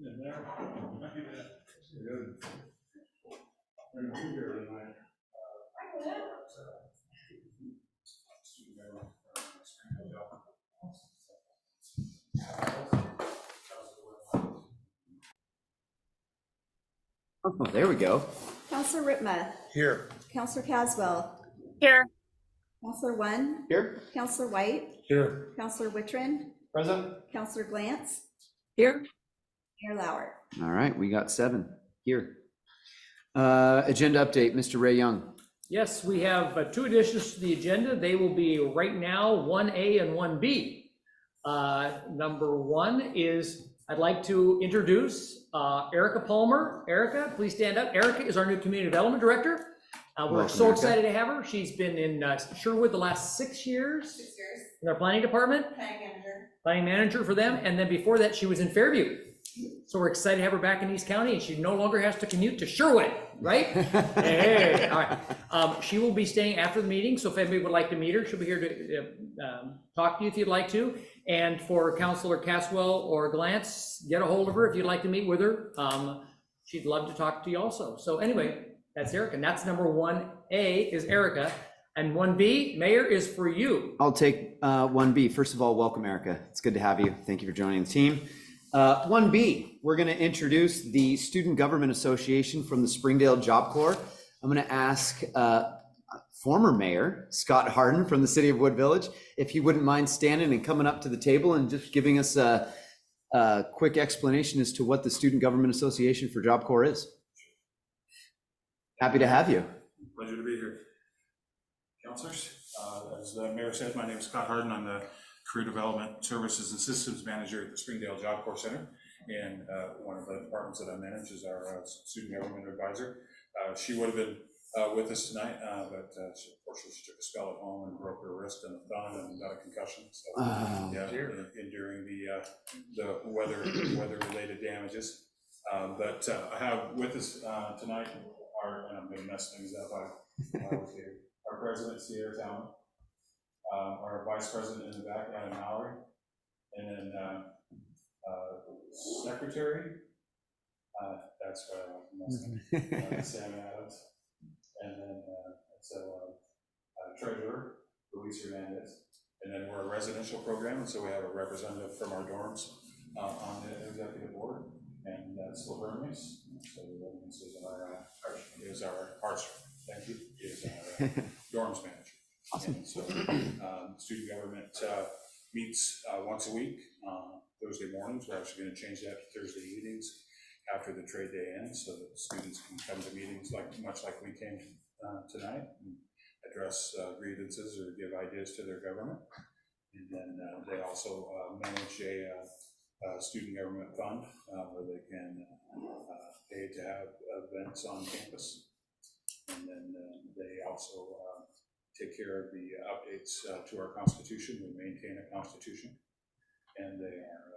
Oh, there we go. Counselor Ripma. Here. Counselor Caswell. Here. Counselor One. Here. Counselor White. Here. Counselor Wittrin. Present. Counselor Glantz. Here. Mayor Lauer. All right, we got 7 here. Agenda update, Mr. Ray Young. Yes, we have 2 additions to the agenda. They will be right now 1A and 1B. Number 1 is I'd like to introduce Erica Palmer. Erica, please stand up. Erica is our new Community Development Director. We're Welcome, so Erica. excited to have her. She's been in Sherwood the last 6 years. 6 years. In our planning department. Planning manager for them. And then before that, she was in Fairview. So we're excited to have her back in East County, and she no longer has to commute to Sherwood, right? Hey, all right. She will be staying after the meeting, so if anybody would like to meet her, she'll be here to talk to you if you'd like to. And for Councilor Caswell or Glantz, get a hold of her if you'd like to meet with her. She'd love to talk to you also. So anyway, that's Erica, and that's number 1A is Erica. And 1B, Mayor, is for you. I'll take 1B. First of all, welcome, Erica. It's good to have you. Thank you for joining the team. 1B, we're going to introduce the Student Government Association from the Springdale Job Corps. I'm going to ask former Mayor Scott Harden from the City of Wood Village if he wouldn't mind standing and coming up to the table and just giving us a quick explanation as to what the Student Government Association for Job Corps is. Happy to have you. Pleasure to be here. Councilors, as the mayor said, my name is Scott Harden. I'm the Career Development Services and Systems Manager at the Springdale Job Corps Center. And one of the departments that I manage is our Student Government Advisor. She would have been with us tonight, but unfortunately she took a spell at home and broke her wrist and a thumb and got a concussion. So yeah, enduring the weather-related damages. But I have with us tonight, and I'm going to mess things up. I was here. Our President, Sierra Talman, our Vice President in the back, Adam Mallory, and then Secretary, that's what I messed up, Sam Adams, and then Treasurer, Luis Hernandez, and then we're a residential program, and so we have a representative from our dorms on the executive board, and that's Hermes. So Hermes is our arts. Thank you. Is our dorms manager. Awesome. And so student government meets once a week, Thursday mornings. We're actually going to change that to Thursday evenings after the trade day ends, so that students can come to meetings much like we came tonight, and address grievances or give ideas to their government. And then they also manage a student government fund where they can pay to have events on campus. And then they also take care of the updates to our Constitution. We maintain a Constitution, and they are,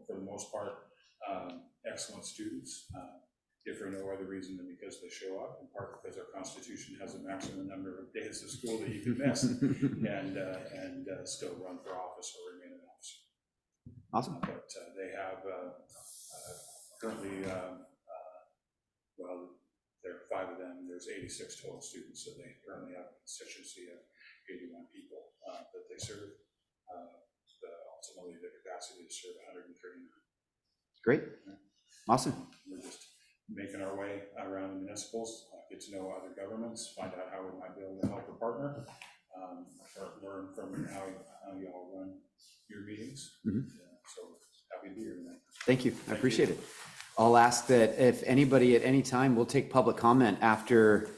for the most part, excellent students, if for no other reason than because they show up, in part because our Constitution has a maximum number of days of school that you can miss, and still run for office or remain an officer. Awesome. But they have currently, well, there are 5 of them. There's 86 total students, so they currently have a constituency of 81 people that they serve. Ultimately, the capacity to serve 139. Great. Awesome. We're just making our way around the municipals, get to know other governments, find out how we might be able to help a partner, learn from how you all run your meetings. So happy to be here tonight. Thank you. I appreciate it. I'll ask that if anybody at any time, we'll take public comment after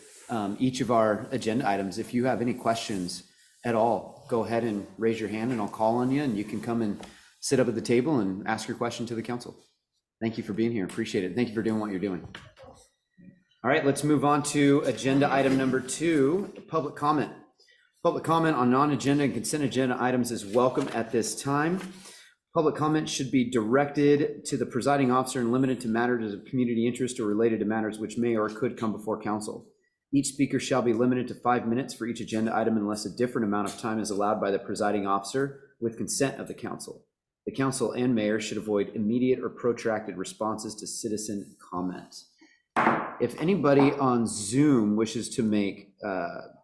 each of our agenda items. If you have any questions at all, go ahead and raise your hand and I'll call on you and you can come and sit up at the table and ask your question to the council. Thank you for being here. Appreciate it. Thank you for doing what you're doing. All right, let's move on to agenda item number 2, public comment. Public comment on non-agenda and consent agenda items is welcome at this time. Public comment should be directed to the presiding officer and limited to matters of community interest or related to matters which may or could come before council. Each speaker shall be limited to 5 minutes for each agenda item unless a different amount of time is allowed by the presiding officer with consent of the council. The council and mayor should avoid immediate or protracted responses to citizen comments. If anybody on Zoom wishes to make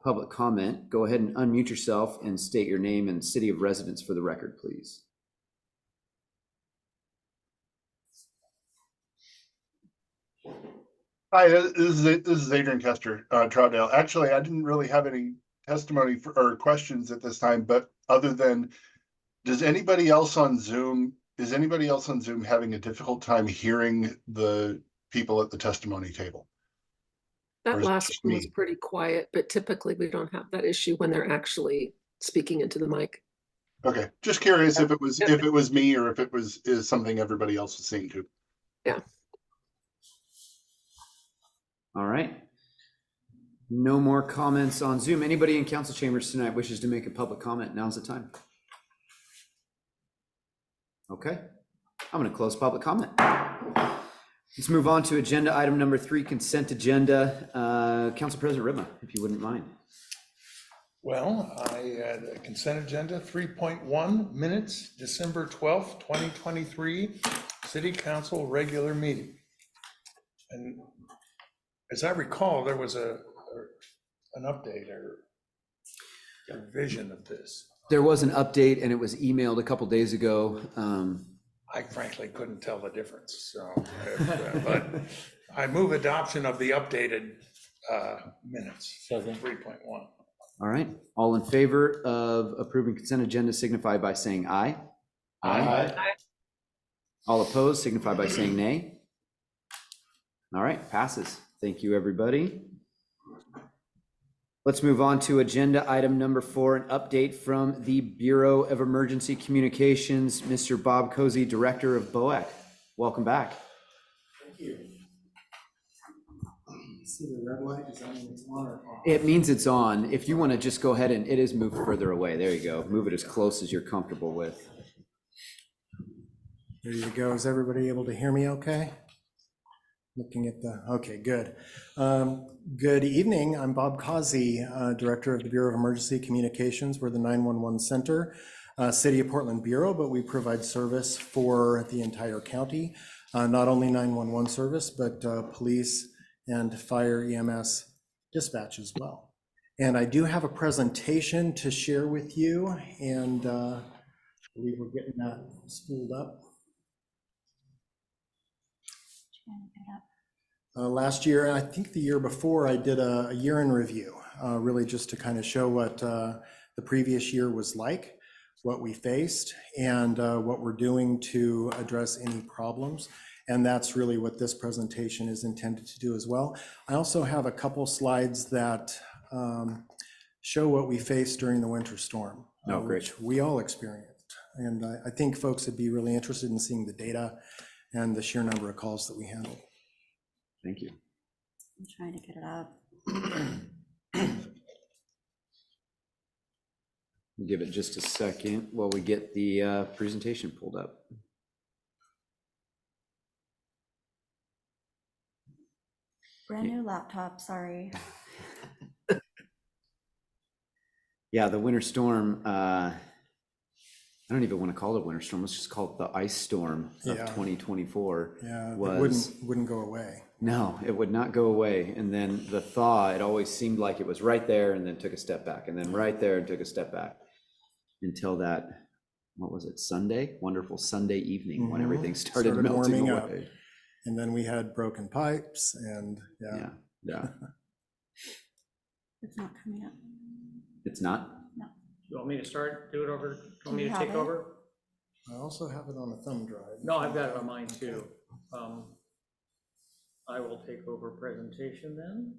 public comment, go ahead and unmute yourself and state your name and city of residence for the record, please. Hi, this is Adrian Kester, Troutdale. Actually, I didn't really have any testimony or questions at this time, but other than, is anybody else on Zoom having a difficult time hearing the people at the testimony table? Or That is it last just one was me? pretty quiet, but typically we don't have that issue when they're actually speaking into the mic. Okay, just curious if it was Yeah. me or if it is something everybody else is seeing too. Yeah. All right. No more comments on Zoom. Anybody in council chambers tonight wishes to make a public comment? Now's the time. Okay, I'm going to close public comment. Let's move on to agenda item number 3, consent agenda. Council President Ribma, if you wouldn't mind. Well, the consent agenda 3.1 minutes, December 12th, 2023, City Council regular meeting. And as I recall, there was an update or a revision of this. There was an update and it was emailed a couple days ago. I frankly couldn't tell the difference, so, but I move adoption of the updated minutes, 3.1. All right, all in favor of approving consent agenda signify by saying aye. Aye. All opposed signify by saying nay. All right, passes. Thank you, everybody. Let's move on to agenda item number 4, an update from the Bureau of Emergency Communications, Mr. Bob Cozy, Director of BOEC. Welcome back. Thank you. See the red light, does that mean it's on or off? It means it's on. If you want to just go ahead and it is moved further away. There you go. Move it as close as you're comfortable with. There you go. Is everybody able to hear me okay? Looking at the, okay, good. Good evening. I'm Bob Causey, Director of the Bureau of Emergency Communications. We're the 911 Center, City of Portland Bureau, but we provide service for the entire county. Not only 911 service, but police and fire EMS dispatch as well. And I do have a presentation to share with you, and I believe we're getting that spooled up. Last year, I think the year before, I did a year in review, really just to kind of show what the previous year was like, what we faced, and what we're doing to address any problems. And that's really what this presentation is intended to do as well. I also have a couple slides that show what we faced during the winter storm, which we all experienced. And I think folks would be really interested in seeing the data and the sheer number of calls that we handled. Thank you. I'm trying to get it up. Give it just a second while we get the presentation pulled up. Brand new laptop, sorry. Yeah, the winter storm, I don't even want to call it a winter storm. Let's just call it the ice storm of 2024. Yeah, it was, wouldn't go away. No, it would not go away. And then the thaw, it always seemed like it was right there and then took a step back, and then right there and took a step back until that, what was it, Sunday? Wonderful Sunday evening when everything started melting warming away. up. And then we had broken pipes and Yeah. It's not coming up. It's not? You want me to start, do it over, you want me Do to you take have it? over? I also have it on a thumb drive. No, I've got it on mine too. I will take over presentation then.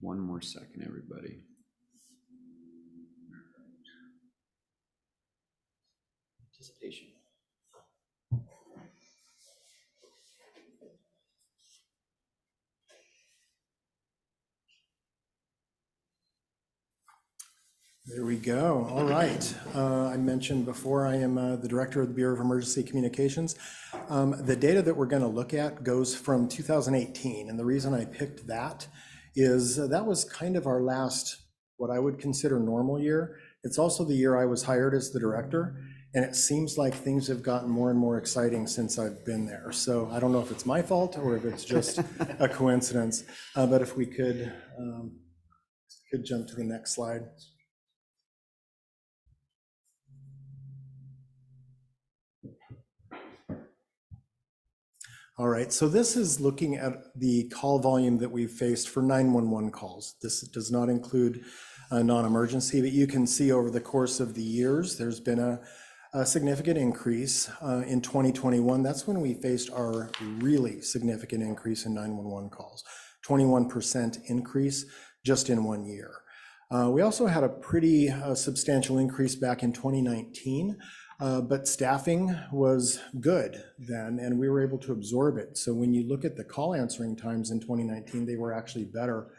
One more second, everybody. Anticipation. There we go. All right. I mentioned before I am the Director of the Bureau of Emergency Communications. The data that we're going to look at goes from 2018, and the reason I picked that is that was kind of our last, what I would consider normal year. It's also the year I was hired as the director, and it seems like things have gotten more and more exciting since I've been there. So I don't know if it's my fault or if it's just a coincidence, but if we could jump to the next slide. All right, so this is looking at the call volume that we've faced for 911 calls. This does not include non-emergency, but you can see over the course of the years, there's been a significant increase. In 2021, that's when we faced our really significant increase in 911 calls, 21% increase just in 1 year. We also had a pretty substantial increase back in 2019, but staffing was good then, and we were able to absorb it. So when you look at the call answering times in 2019, they were actually better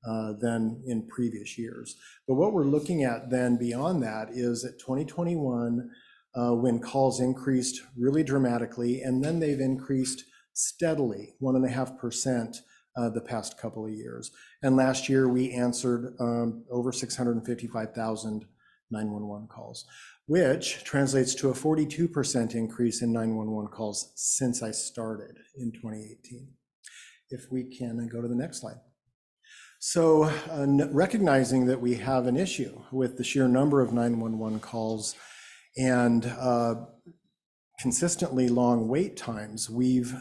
than in previous years. But what we're looking at then beyond that is at 2021, when calls increased really dramatically, and then they've increased steadily, 1.5% the past couple of years. And last year we answered over 655,000 911 calls, which translates to a 42% increase in 911 calls since I started in 2018. If we can go to the next slide. So recognizing that we have an issue with the sheer number of 911 calls and consistently long wait times, we've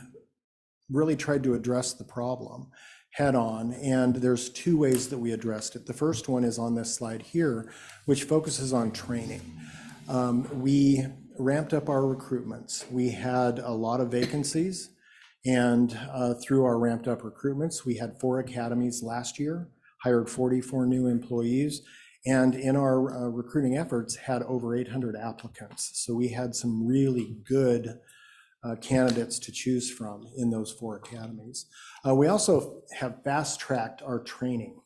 really tried to address the problem head on, and there's two ways that we addressed it. The first one is on this slide here, which focuses on training. We ramped up our recruitments. We had a lot of vacancies, and through our ramped up recruitments, we had 4 academies last year, hired 44 new employees, and in our recruiting efforts had over 800 applicants. So we had some really good candidates to choose from in those 4 academies. We also have fast-tracked our training.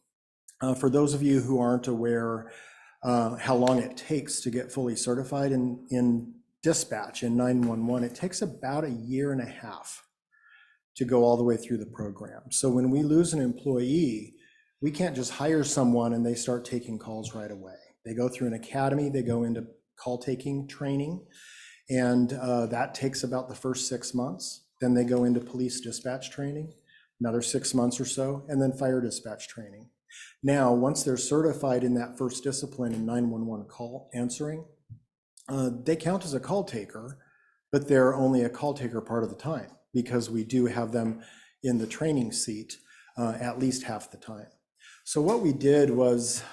For those of you who aren't aware how long it takes to get fully certified in dispatch in 911, it takes about 1.5 years to go all the way through the program. So when we lose an employee, we can't just hire someone and they start taking calls right away. They go through an academy, they go into call taking training, and that takes about the first 6 months. Then they go into police dispatch training, another 6 months or so, and then fire dispatch training. Now, once they're certified in that first discipline in 911 call answering, they count as a call taker, but they're only a call taker part of the time because we do have them in the training seat at least half the time. So what we did was,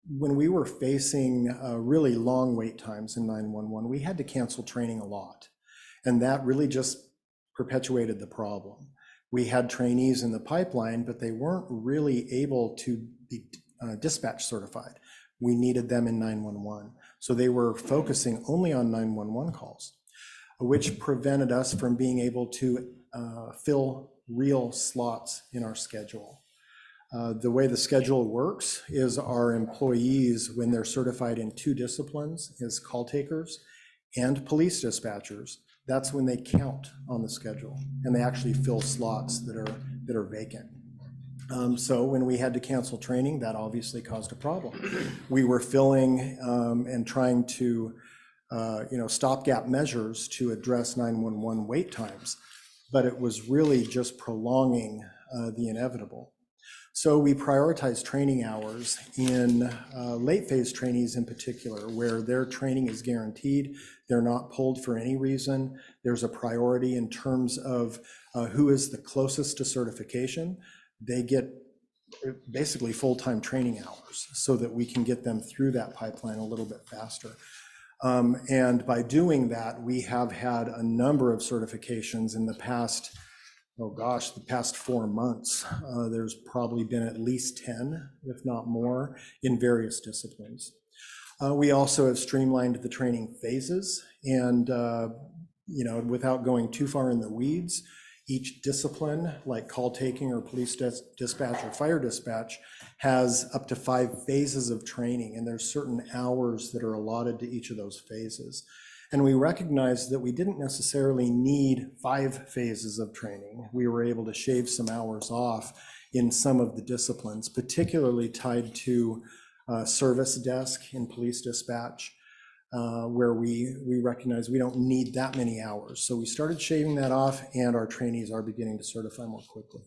when we were facing really long wait times in 911, we had to cancel training a lot. And that really just perpetuated the problem. We had trainees in the pipeline, but they weren't really able to be dispatch certified. We needed them in 911. So they were focusing only on 911 calls, which prevented us from being able to fill real slots in our schedule. The way the schedule works is our employees, when they're certified in 2 disciplines, is call takers and police dispatchers, that's when they count on the schedule and they actually fill slots that are vacant. So when we had to cancel training, that obviously caused a problem. We were filling and trying to stopgap measures to address 911 wait times, but it was really just prolonging the inevitable. So we prioritize training hours in late phase trainees in particular, where their training is guaranteed. They're not pulled for any reason. There's a priority in terms of who is the closest to certification. They get basically full-time training hours so that we can get them through that pipeline a little bit faster. And by doing that, we have had a number of certifications in the past, the past 4 months. There's probably been at least 10, if not more, in various disciplines. We also have streamlined the training phases, and without going too far in the weeds, Each discipline, like call taking or police dispatch or fire dispatch, has up to 5 phases of training, and there's certain hours that are allotted to each of those phases. And we recognized that we didn't necessarily need 5 phases of training. We were able to shave some hours off in some of the disciplines, particularly tied to service desk in police dispatch, where we recognize we don't need that many hours. So we started shaving that off, and our trainees are beginning to certify more quickly.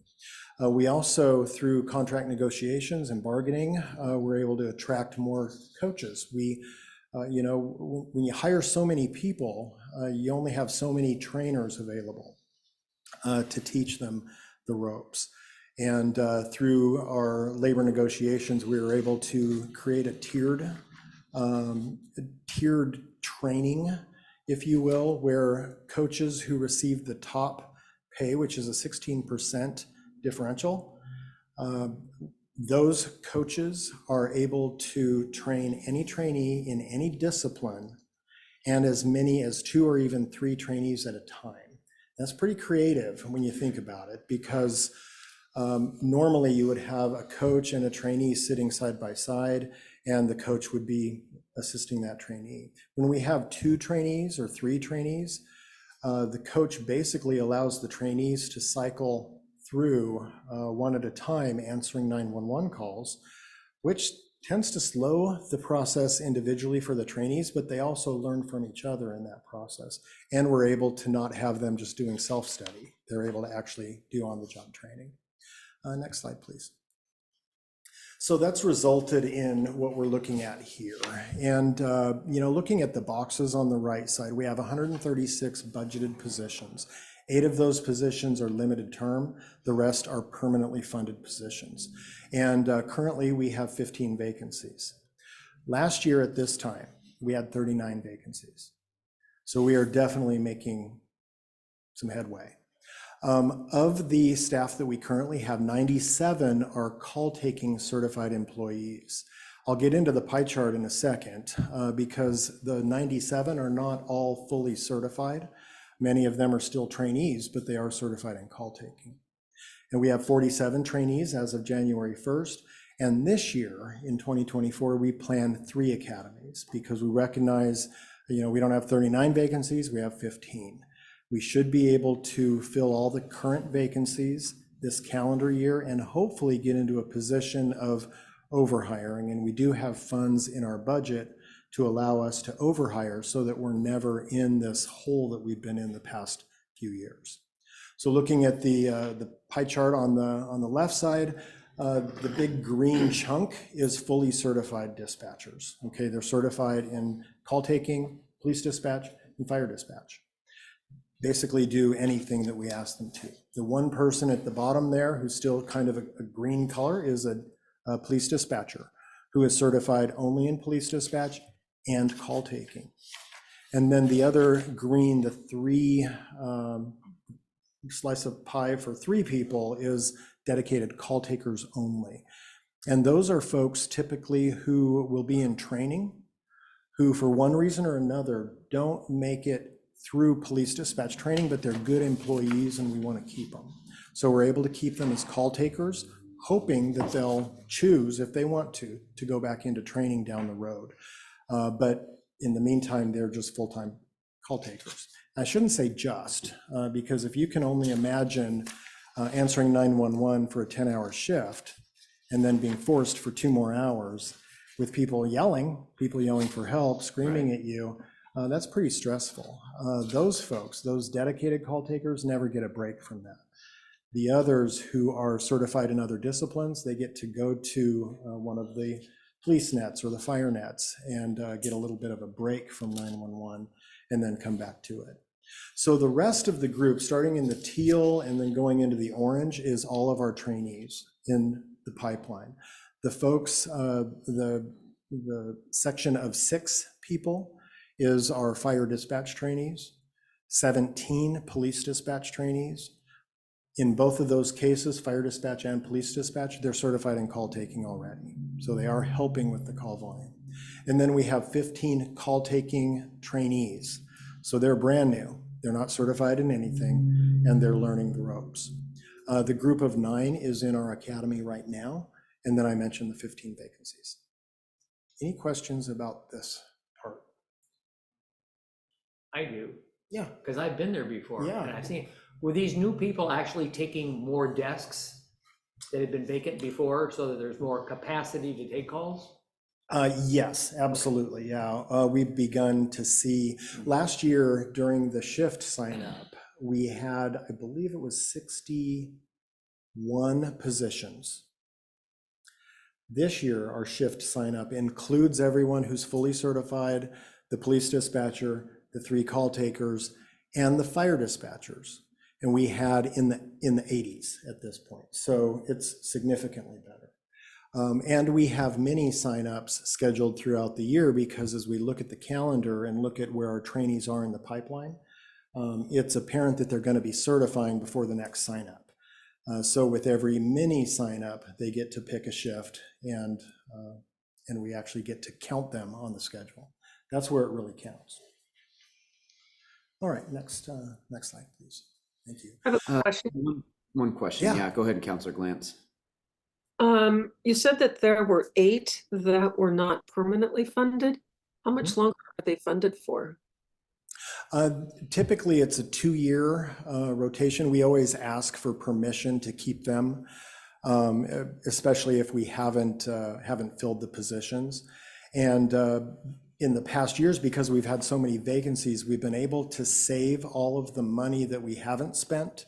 We also, through contract negotiations and bargaining, were able to attract more coaches. When you hire so many people, you only have so many trainers available to teach them the ropes. And through our labor negotiations, we were able to create a tiered training, if you will, where coaches who receive the top pay, which is a 16% differential, those coaches are able to train any trainee in any discipline, and as many as 2 or even 3 trainees at a time. That's pretty creative when you think about it, because normally you would have a coach and a trainee sitting side by side, and the coach would be assisting that trainee. When we have 2 trainees or 3 trainees, the coach basically allows the trainees to cycle through one at a time, answering 911 calls, which tends to slow the process individually for the trainees, but they also learn from each other in that process. And we're able to not have them just doing self-study. They're able to actually do on-the-job training. Next slide, please. So that's resulted in what we're looking at here. And, looking at the boxes on the right side, we have 136 budgeted positions. 8 of those positions are limited term. The rest are permanently funded positions. And currently we have 15 vacancies. Last year at this time, we had 39 vacancies. So we are definitely making some headway. Of the staff that we currently have, 97 are call-taking certified employees. I'll get into the pie chart in a second because the 97 are not all fully certified. Many of them are still trainees, but they are certified in call-taking. And we have 47 trainees as of January 1st. And this year, in 2024, we plan 3 academies because we recognize, we don't have 39 vacancies, we have 15. We should be able to fill all the current vacancies this calendar year and hopefully get into a position of overhiring. And we do have funds in our budget to allow us to overhire so that we're never in this hole that we've been in the past few years. So looking at the pie chart on the left side, the big green chunk is fully certified dispatchers. Okay, they're certified in call taking, police dispatch, and fire dispatch. Basically do anything that we ask them to. The one person at the bottom there who's still kind of a green color is a police dispatcher who is certified only in police dispatch and call taking. And then the other green, the 3 slice of pie for 3 people is dedicated call takers only. And those are folks typically who will be in training, who for one reason or another don't make it through police dispatch training, but they're good employees and we want to keep them. So we're able to keep them as call takers, hoping that they'll choose, if they want to go back into training down the road. But in the meantime, they're just full-time call takers. I shouldn't say just, because if you can only imagine answering 911 for a 10-hour shift and then being forced for 2 more hours with people yelling for help, screaming at you, that's pretty stressful. Those folks, those dedicated call takers, never get a break from that. The others who are certified in other disciplines, they get to go to one of the police nets or the fire nets and get a little bit of a break from 911 and then come back to it. So the rest of the group, starting in the teal and then going into the orange, is all of our trainees in the pipeline. The folks, the section of 6 people is our fire dispatch trainees, 17 police dispatch trainees. In both of those cases, fire dispatch and police dispatch, they're certified in call taking already. So they are helping with the call volume. And then we have 15 call taking trainees. So they're brand new. They're not certified in anything, and they're learning the ropes. The group of 9 is in our academy right now, and then I mentioned the 15 vacancies. Any questions about this part? I do, Yeah. because I've been there before. Yeah. And I've seen, were these new people actually taking more desks that had been vacant before so that there's more capacity to take calls? Yes, absolutely. Yeah. We've begun to see last year during the shift sign up, we had, I believe it was 61 positions. This year, our shift sign up includes everyone who's fully certified, the police dispatcher, the 3 call takers, and the fire dispatchers. And we had in the 80s at this point. So it's significantly better. And we have many signups scheduled throughout the year because as we look at the calendar and look at where our trainees are in the pipeline, it's apparent that they're going to be certifying before the next sign up. So with every mini sign up, they get to pick a shift and we actually get to count them on the schedule. That's where it really counts. All right, next slide, please. Thank you. I have a question. One question. Yeah. Yeah, go ahead, Counselor Glantz. You said that there were 8 that were not permanently funded. How much longer are they funded for? Typically, it's a 2-year rotation. We always ask for permission to keep them, especially if we haven't filled the positions. And in the past years, because we've had so many vacancies, we've been able to save all of the money that we haven't spent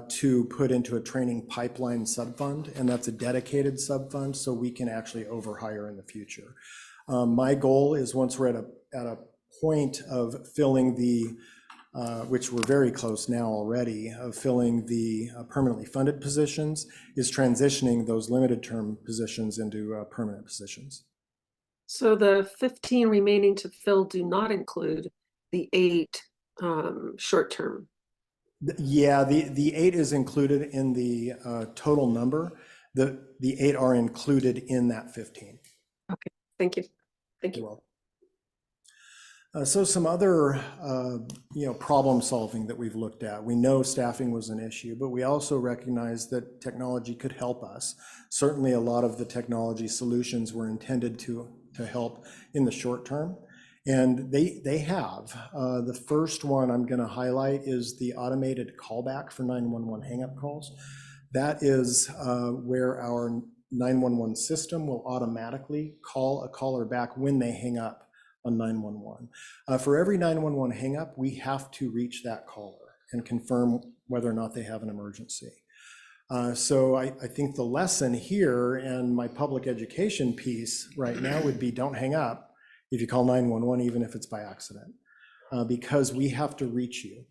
to put into a training pipeline subfund, and that's a dedicated subfund, so we can actually overhire in the future. My goal is once we're at a point of filling the, which we're very close now already, of filling the permanently funded positions, is transitioning those limited term positions into permanent positions. So the 15 remaining to fill do not include the 8 short-term. Yeah, the 8 is included in the total number. The 8 are included in that 15. Okay, thank you. Thank you. You're welcome. So some other, problem solving that we've looked at. We know staffing was an issue, but we also recognize that technology could help us. Certainly a lot of the technology solutions were intended to help in the short term, and they have. The first one I'm going to highlight is the automated callback for 911 hang-up calls. That is where our 911 system will automatically call a caller back when they hang up on 911. For every 911 hang up, we have to reach that caller and confirm whether or not they have an emergency. So I think the lesson here and my public education piece right now would be don't hang up if you call 911, even if it's by accident, because we have to reach you.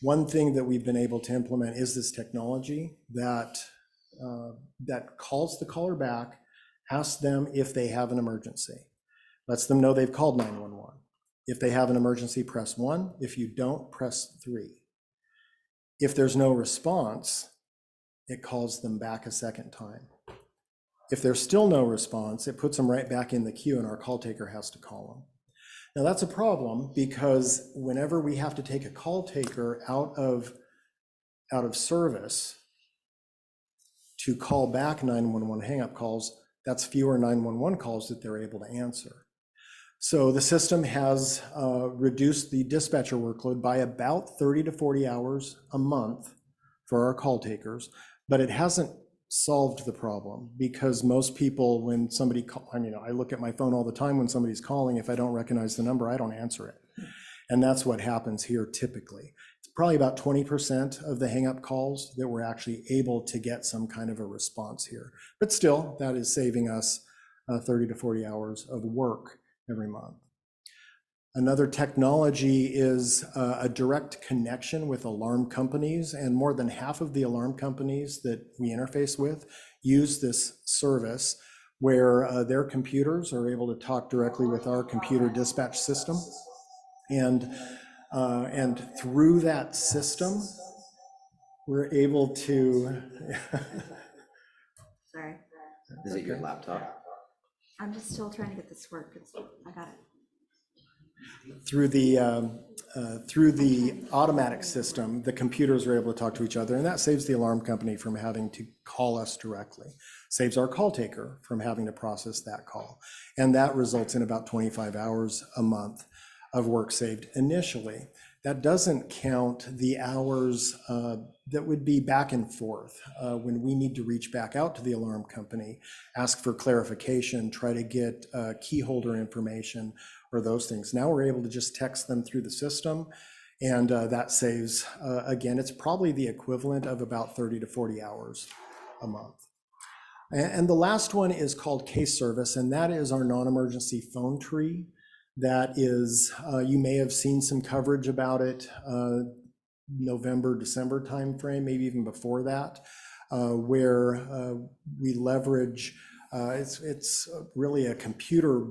One thing that we've been able to implement is this technology that calls the caller back, asks them if they have an emergency, lets them know they've called 911. If they have an emergency, press 1. If you don't, press 3. If there's no response, it calls them back a second time. If there's still no response, it puts them right back in the queue and our call taker has to call them. Now that's a problem because whenever we have to take a call taker out of service to call back 911 hang-up calls, that's fewer 911 calls that they're able to answer. So the system has reduced the dispatcher workload by about 30 to 40 hours a month for our call takers, but it hasn't solved the problem because most people, when somebody I look at my phone all the time when somebody's calling. If I don't recognize the number, I don't answer it. And that's what happens here typically. It's probably about 20% of the hang-up calls that we're actually able to get some kind of a response here. But still, that is saving us 30 to 40 hours of work every month. Another technology is a direct connection with alarm companies, and more than half of the alarm companies that we interface with use this service where their computers are able to talk directly with our computer dispatch system. And through that system, we're able to... Sorry. Is it your laptop? I'm just still trying to get this to work. I got it. through the automatic system, the computers are able to talk to each other, and that saves the alarm company from having to call us directly. Saves our call taker from having to process that call. And that results in about 25 hours a month of work saved initially. That doesn't count the hours that would be back and forth when we need to reach back out to the alarm company, ask for clarification, try to get key holder information or those things. Now we're able to just text them through the system, and that saves, again, it's probably the equivalent of about 30 to 40 hours a month. And the last one is called case service, and that is our non-emergency phone tree. That is, you may have seen some coverage about it, November, December timeframe, maybe even before that, where we leverage, it's really a computer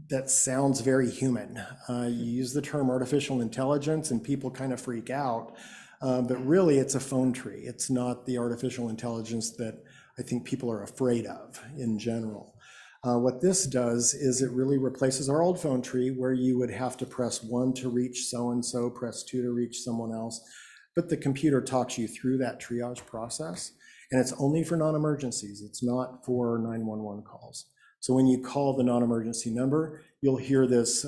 that sounds very human. You use the term artificial intelligence and people kind of freak out, but really it's a phone tree. It's not the artificial intelligence that I think people are afraid of in general. What this does is it really replaces our old phone tree where you would have to press 1 to reach so-and-so, press 2 to reach someone else, but the computer talks you through that triage process, and it's only for non-emergencies. It's not for 911 calls. So when you call the non-emergency number, you'll hear this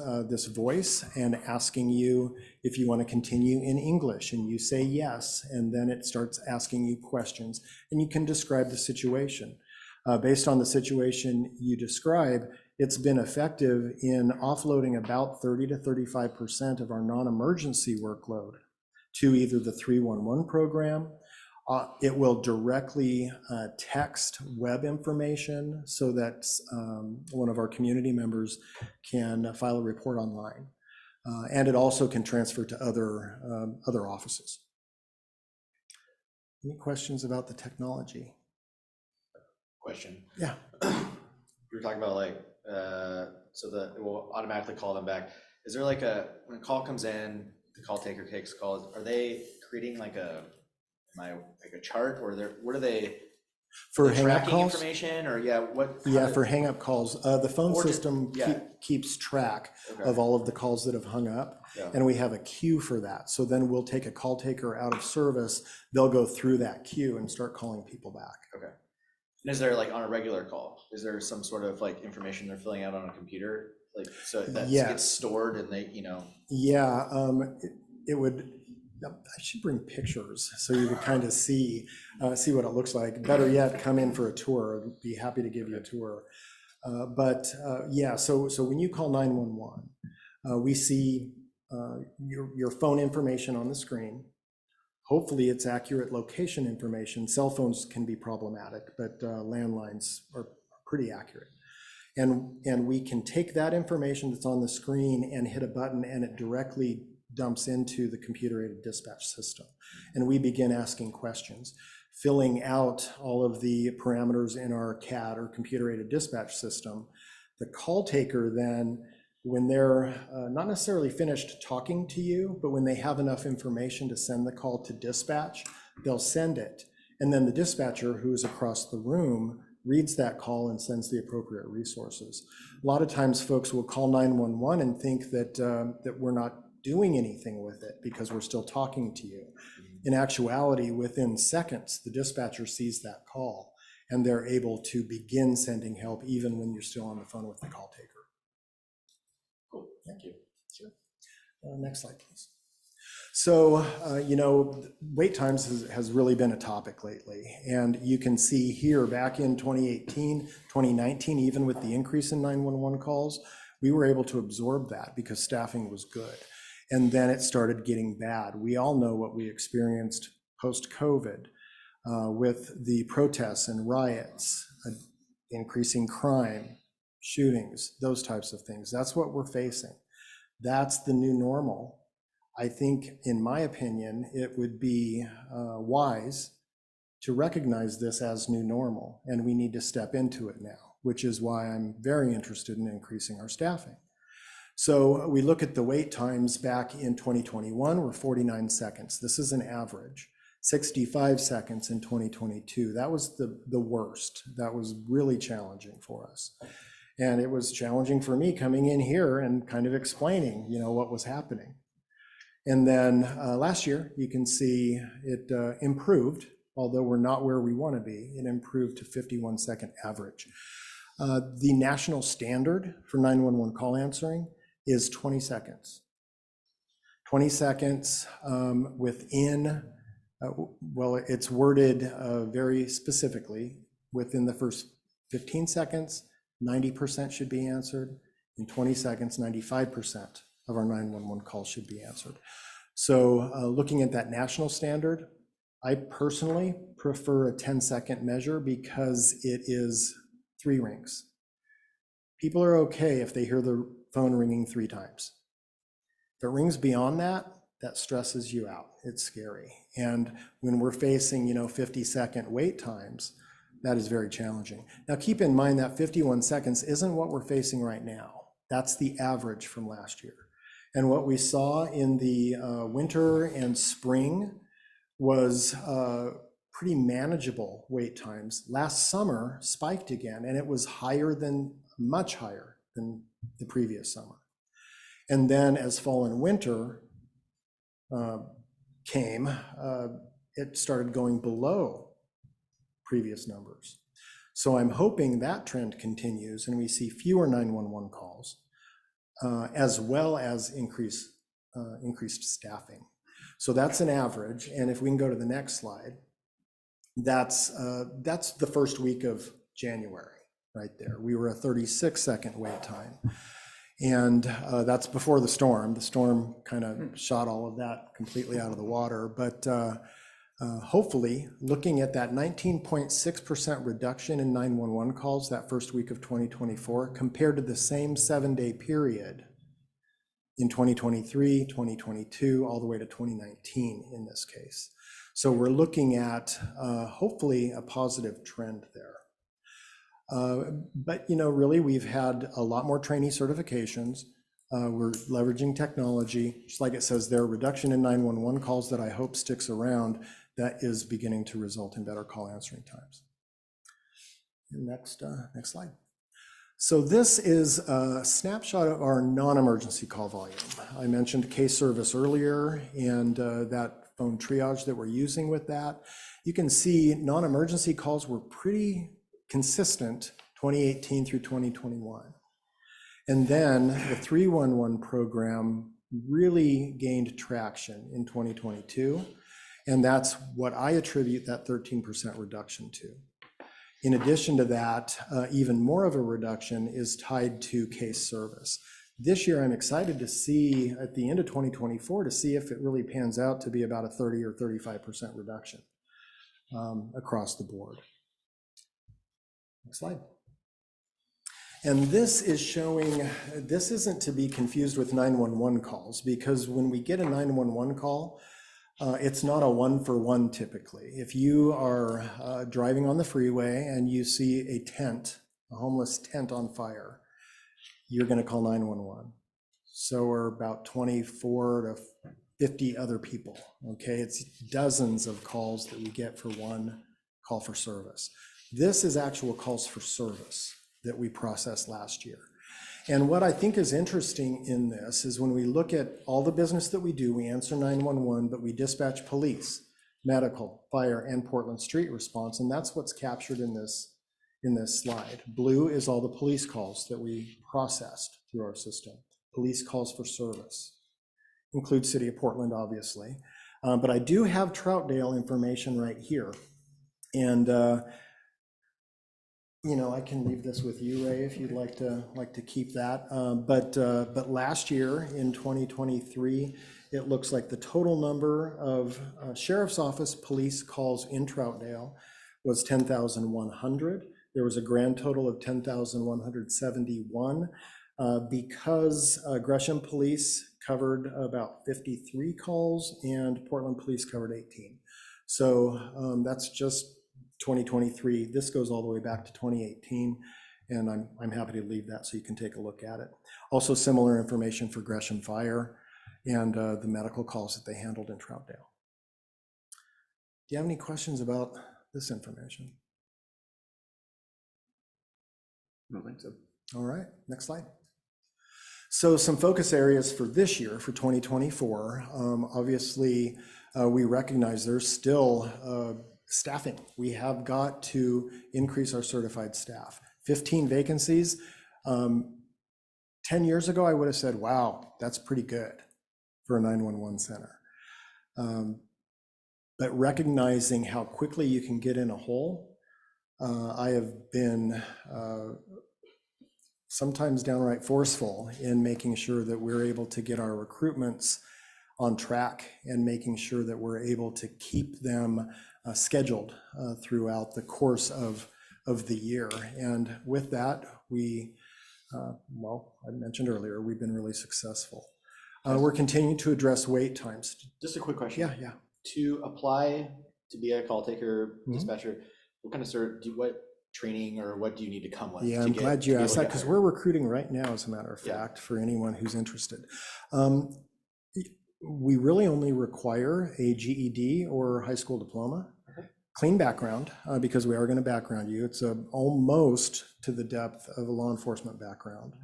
voice and asking you if you want to continue in English, and you say yes, and then it starts asking you questions, and you can describe the situation. Based on the situation you describe, it's been effective in offloading about 30 to 35% of our non-emergency workload to either the 311 program. It will directly text web information so that one of our community members can file a report online. And it also can transfer to other offices. Any questions about the technology? Question. Yeah. You were talking about like, so that it will automatically call them back. Is there like when a call comes in, the call taker takes calls, are they creating like a chart, or what are they? For hang-up tracking calls? Information, or what? Yeah, for hang-up calls, the phone Or system keeps track of all of the calls that have hung up, and we have a queue for that. So then we'll take a call taker out of service, they'll go through that queue and start calling people back. Okay. And is there like on a regular call, is there some sort of like information they're filling out on a computer? Like, so that gets stored and they, Yeah, it would, I should bring pictures so you could kind of see what it looks like. Better yet, come in for a tour. I'd be happy to give you a tour. Yeah, so when you call 911, we see your phone information on the screen. Hopefully it's accurate location information. Cell phones can be problematic, but landlines are pretty accurate. And we can take that information that's on the screen and hit a button, and it directly dumps into the computer-aided dispatch system. And we begin asking questions, filling out all of the parameters in our CAD or computer-aided dispatch system. The call taker then, when they're not necessarily finished talking to you, but when they have enough information to send the call to dispatch, they'll send it. And then the dispatcher, who's across the room, reads that call and sends the appropriate resources. A lot of times folks will call 911 and think that we're not doing anything with it because we're still talking to you. In actuality, within seconds, the dispatcher sees that call and they're able to begin sending help even when you're still on the phone with the call taker. Cool, thank you. Sure. Next slide, please. So, wait times has really been a topic lately. And you can see here back in 2018, 2019, even with the increase in 911 calls, we were able to absorb that because staffing was good. And then it started getting bad. We all know what we experienced post-COVID with the protests and riots, increasing crime, shootings, those types of things. That's what we're facing. That's the new normal. I think, in my opinion, it would be wise to recognize this as new normal, and we need to step into it now, which is why I'm very interested in increasing our staffing. So we look at the wait times back in 2021 were 49 seconds. This is an average. 65 seconds in 2022. That was the worst. That was really challenging for us. And it was challenging for me coming in here and kind of explaining, what was happening. And then last year, you can see it improved, although we're not where we want to be. It improved to 51-second average. The national standard for 911 call answering is 20 seconds. 20 seconds within, it's worded very specifically. Within the first 15 seconds, 90% should be answered. In 20 seconds, 95% of our 911 calls should be answered. So looking at that national standard, I personally prefer a 10-second measure because it is 3 rings. People are okay if they hear the phone ringing 3 times. If it rings beyond that, that stresses you out. It's scary. And when we're facing, 50-second wait times, that is very challenging. Now, keep in mind that 51 seconds isn't what we're facing right now. That's the average from last year. And what we saw in the winter and spring was pretty manageable wait times. Last summer spiked again, and it was much higher than the previous summer. And then as fall and winter came, it started going below previous numbers. So I'm hoping that trend continues and we see fewer 911 calls, as well as increased staffing. So that's an average. And if we can go to the next slide, that's the first week of January right there. We were a 36-second wait time. And that's before the storm. The storm kind of shot all of that completely out of the water. But hopefully, looking at that 19.6% reduction in 911 calls that first week of 2024 compared to the same 7-day period in 2023, 2022, all the way to 2019 in this case. So we're looking at hopefully a positive trend there. But really, we've had a lot more trainee certifications. We're leveraging technology, just like it says there, reduction in 911 calls that I hope sticks around. That is beginning to result in better call answering times. Next slide. So this is a snapshot of our non-emergency call volume. I mentioned case service earlier and that phone triage that we're using with that. You can see non-emergency calls were pretty consistent 2018 through 2021. And then the 311 program really gained traction in 2022. And that's what I attribute that 13% reduction to. In addition to that, even more of a reduction is tied to case service. This year, I'm excited to see at the end of 2024 to see if it really pans out to be about a 30 or 35% reduction across the board. Next slide. And this is showing, this isn't to be confused with 911 calls, because when we get a 911 call, it's not a 1-for-1 typically. If you are driving on the freeway and you see a tent, a homeless tent on fire, you're going to call 911. So are about 24 to 50 other people. Okay, it's dozens of calls that we get for one call for service. This is actual calls for service that we processed last year. And what I think is interesting in this is when we look at all the business that we do, we answer 911, but we dispatch police, medical, fire, and Portland street response. And that's what's captured in this slide. Blue is all the police calls that we processed through our system. Police calls for service. Includes City of Portland, obviously. But I do have Troutdale information right here. And I can leave this with you, Ray, if you'd like to keep that. But last year in 2023, it looks like the total number of sheriff's office police calls in Troutdale was 10,100. There was a grand total of 10,171 because Gresham Police covered about 53 calls and Portland Police covered 18. So that's just 2023. This goes all the way back to 2018, and I'm happy to leave that so you can take a look at it. Also similar information for Gresham Fire and the medical calls that they handled in Troutdale. Do you have any questions about this information? I don't think so. All right, next slide. So some focus areas for this year, for 2024, obviously, we recognize there's still staffing. We have got to increase our certified staff. 15 vacancies. 10 years ago, I would have said, wow, that's pretty good for a 911 center. But recognizing how quickly you can get in a hole, I have been sometimes downright forceful in making sure that we're able to get our recruitments on track and making sure that we're able to keep them scheduled throughout the course of the year. And with that, we, well, I mentioned earlier, we've been really successful. We're continuing to address wait times. Just a quick question. Yeah. To apply to be a call taker, Mhm. dispatcher, what kind of what training or what do you need to come with? Yeah, to I'm get- glad to you be able asked to that get because hired? we're recruiting right now, as a matter of Yeah. fact, for anyone who's interested. We really only require a GED or high school diploma. Okay. Clean background, because we are going to background you. It's almost to the depth of a law enforcement background.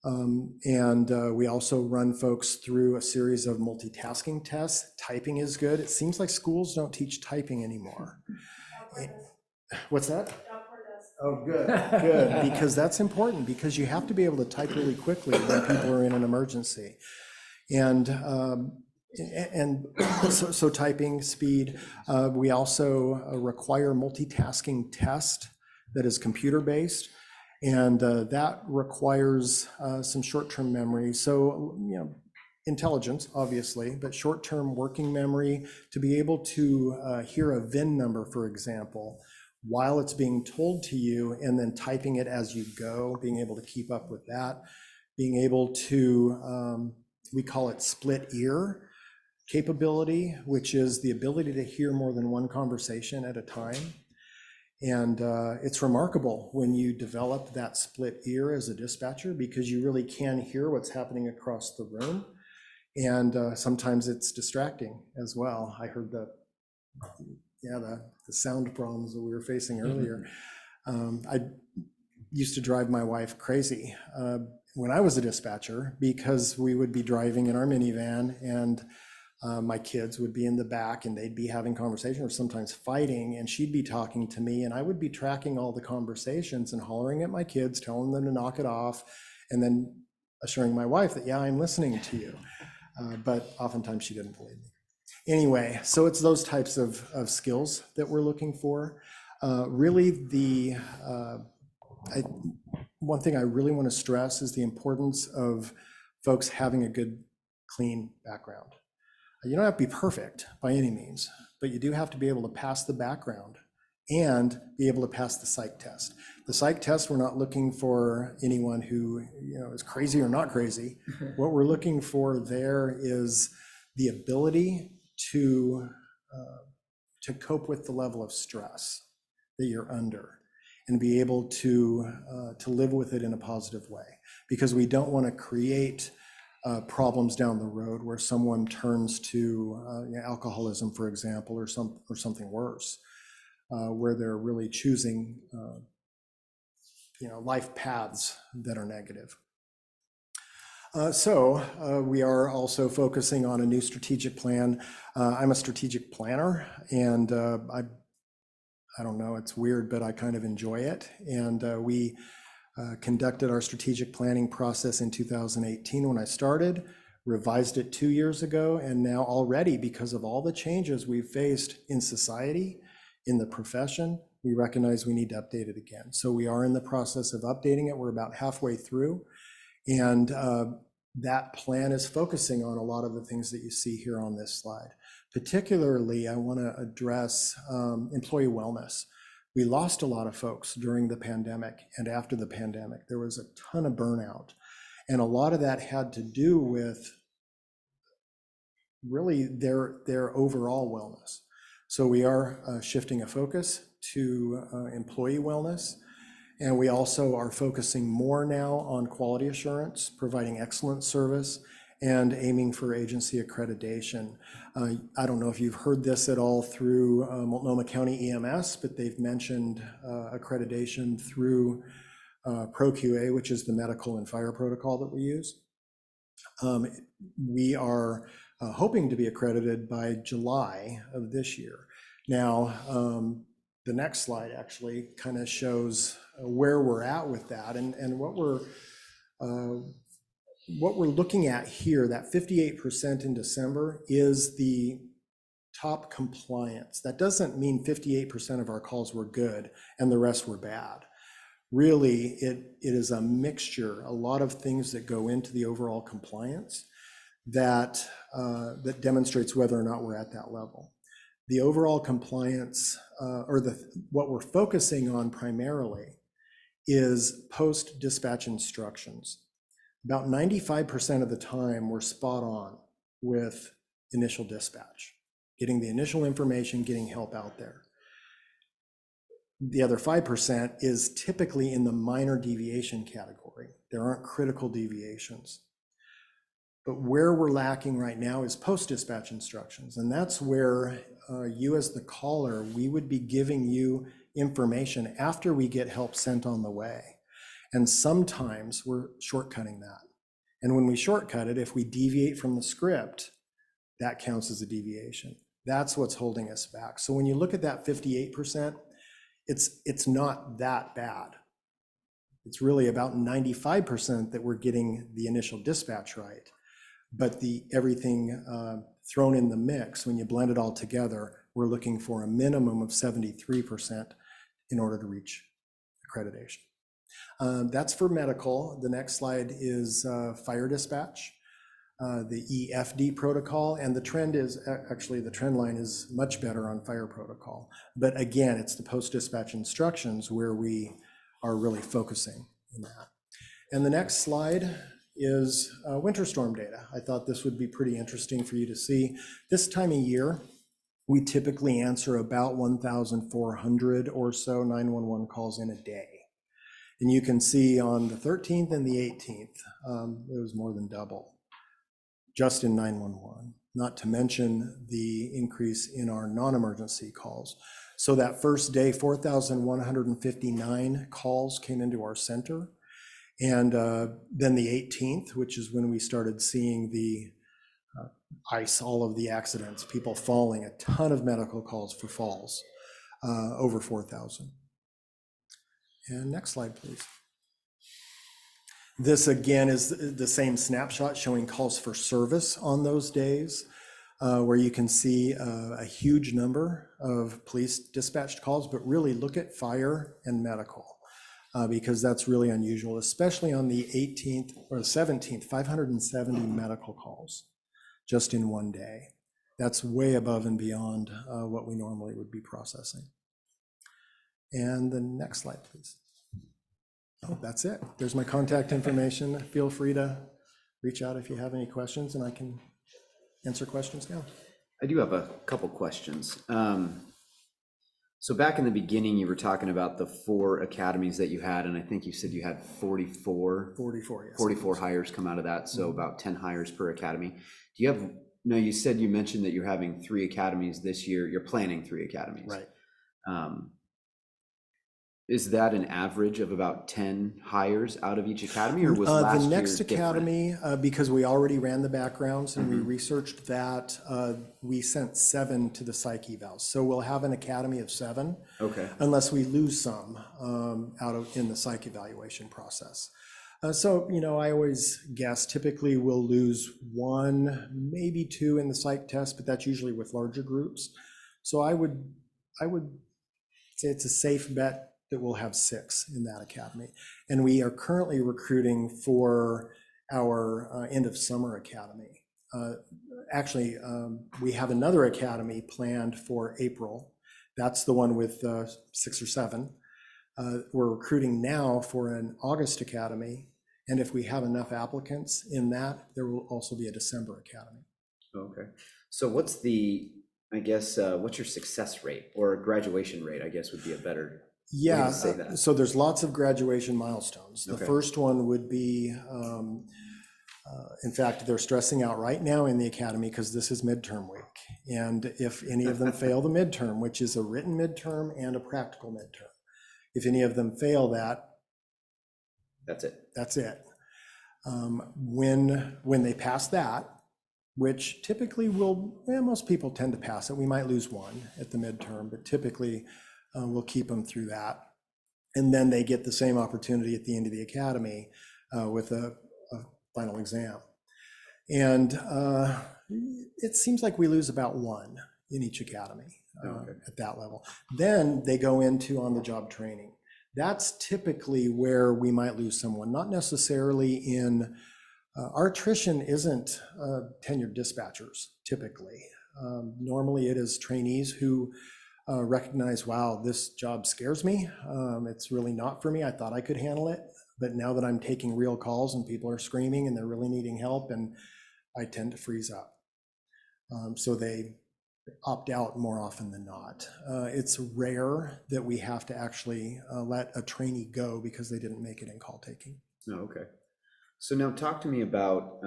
And we also run folks through a series of multitasking tests. Typing is good. It seems like schools don't teach typing anymore. What's that? Oh, good, good, because that's important, because you have to be able to type really quickly when people are in an emergency. And so typing speed. We also require multitasking test that is computer-based, and that requires some short-term memory. So, intelligence, obviously, but short-term working memory to be able to hear a VIN number, for example, while it's being told to you, and then typing it as you go, being able to keep up with that, being able to, we call it split ear capability, which is the ability to hear more than one conversation at a time. And it's remarkable when you develop that split ear as a dispatcher, because you really can hear what's happening across the room. And sometimes it's distracting as well. I heard the sound problems that we were facing earlier. I used to drive my wife crazy when I was a dispatcher, because we would be driving in our minivan and my kids would be in the back and they'd be having conversation or sometimes fighting, and she'd be talking to me and I would be tracking all the conversations and hollering at my kids, telling them to knock it off, and then assuring my wife that, yeah, I'm listening to you. But oftentimes she didn't believe me. Anyway, so it's those types of skills that we're looking for. Really, one thing I really want to stress is the importance of folks having a good, clean background. You don't have to be perfect by any means, but you do have to be able to pass the background and be able to pass the psych test. The psych test, we're not looking for anyone who is crazy or not crazy. What we're looking for there is the ability to cope with the level of stress that you're under and be able to live with it in a positive way, because we don't want to create problems down the road where someone turns to alcoholism, for example, or something worse, where they're really choosing life paths that are negative. So we are also focusing on a new strategic plan. I'm a strategic planner, and I don't know, it's weird, but I kind of enjoy it. And we conducted our strategic planning process in 2018 when I started, revised it 2 years ago, and now already, because of all the changes we've faced in society, in the profession, we recognize we need to update it again. So we are in the process of updating it. We're about halfway through. And that plan is focusing on a lot of the things that you see here on this slide. Particularly, I want to address employee wellness. We lost a lot of folks during the pandemic and after the pandemic. There was a ton of burnout. And a lot of that had to do with really their overall wellness. So we are shifting a focus to employee wellness. And we also are focusing more now on quality assurance, providing excellent service, and aiming for agency accreditation. I don't know if you've heard this at all through Multnomah County EMS, but they've mentioned accreditation through Pro-QA, which is the medical and fire protocol that we use. We are hoping to be accredited by July of this year. Now, the next slide actually kind of shows where we're at with that, and what we're looking at here, that 58% in December is the top compliance. That doesn't mean 58% of our calls were good and the rest were bad. Really, it is a mixture, a lot of things that go into the overall compliance that demonstrates whether or not we're at that level. The overall compliance, what we're focusing on primarily, is post-dispatch instructions. About 95% of the time, we're spot on with initial dispatch, getting the initial information, getting help out there. The other 5% is typically in the minor deviation category. There aren't critical deviations. But where we're lacking right now is post-dispatch instructions. And that's where you as the caller, we would be giving you information after we get help sent on the way. And sometimes we're shortcutting that. And when we shortcut it, if we deviate from the script, that counts as a deviation. That's what's holding us back. So when you look at that 58%, it's not that bad. It's really about 95% that we're getting the initial dispatch right. But everything thrown in the mix, when you blend it all together, we're looking for a minimum of 73% in order to reach accreditation. That's for medical. The next slide is fire dispatch, the EFD protocol, and the trend is actually the trend line is much better on fire protocol. But again, it's the post-dispatch instructions where we are really focusing in that. And the next slide is winter storm data. I thought this would be pretty interesting for you to see. This time of year, we typically answer about 1,400 or so 911 calls in a day. And you can see on the 13th and the 18th, it was more than double just in 911, not to mention the increase in our non-emergency calls. So that first day, 4,159 calls came into our center. And then the 18th, which is when we started seeing the ice, all of the accidents, people falling, a ton of medical calls for falls, over 4,000. And next slide, please. This again is the same snapshot showing calls for service on those days, where you can see a huge number of police dispatched calls, but really look at fire and medical. Because that's really unusual, especially on the 18th or the 17th, 570 medical calls just in one day. That's way above and beyond what we normally would be processing. And the next slide, please. Oh, that's it. There's my contact information. Feel free to reach out if you have any questions, and I can answer questions now. I do have a couple questions. So back in the beginning, you were talking about the 4 academies that you had, and I think you said you had 44. 44, yes. 44 hires come out of that, so about 10 hires per academy. Do you have, no, you mentioned that you're having 3 academies this year. You're planning 3 academies. Right. Is that an average of about 10 hires out of each academy, or was last year the next different? academy, because we already ran the backgrounds and we researched that, we sent 7 to the psych evals. So we'll have an academy of 7, Okay. unless we lose some in the psych evaluation process. So, you know, I always guess typically we'll lose 1, maybe 2 in the psych test, but that's usually with larger groups. So I would say it's a safe bet that we'll have 6 in that academy. And we are currently recruiting for our end of summer academy. Actually, we have another academy planned for April. That's the one with 6 or 7. We're recruiting now for an August academy. And if we have enough applicants in that, there will also be a December academy. Okay. So what's what's your success rate, or graduation rate, I guess would be a better way to say that? So there's lots of graduation milestones. The Okay. first one would be, in fact, they're stressing out right now in the academy because this is midterm week. And if any of them fail the midterm, which is a written midterm and a practical midterm, if any of them fail that, That's it. That's it. When they pass that, which typically most people tend to pass it. We might lose one at the midterm, but typically we'll keep them through that. And then they get the same opportunity at the end of the academy with a final exam. And it seems like we lose about one in each academy at that level. Then they go into on-the-job training. That's typically where we might lose someone, not necessarily in, our attrition isn't tenured dispatchers typically. Normally it is trainees who recognize, wow, this job scares me. It's really not for me. I thought I could handle it, but now that I'm taking real calls and people are screaming and they're really needing help, and I tend to freeze up. So they opt out more often than not. It's rare that we have to actually let a trainee go because they didn't make it in call taking. Oh, okay. So now talk to me about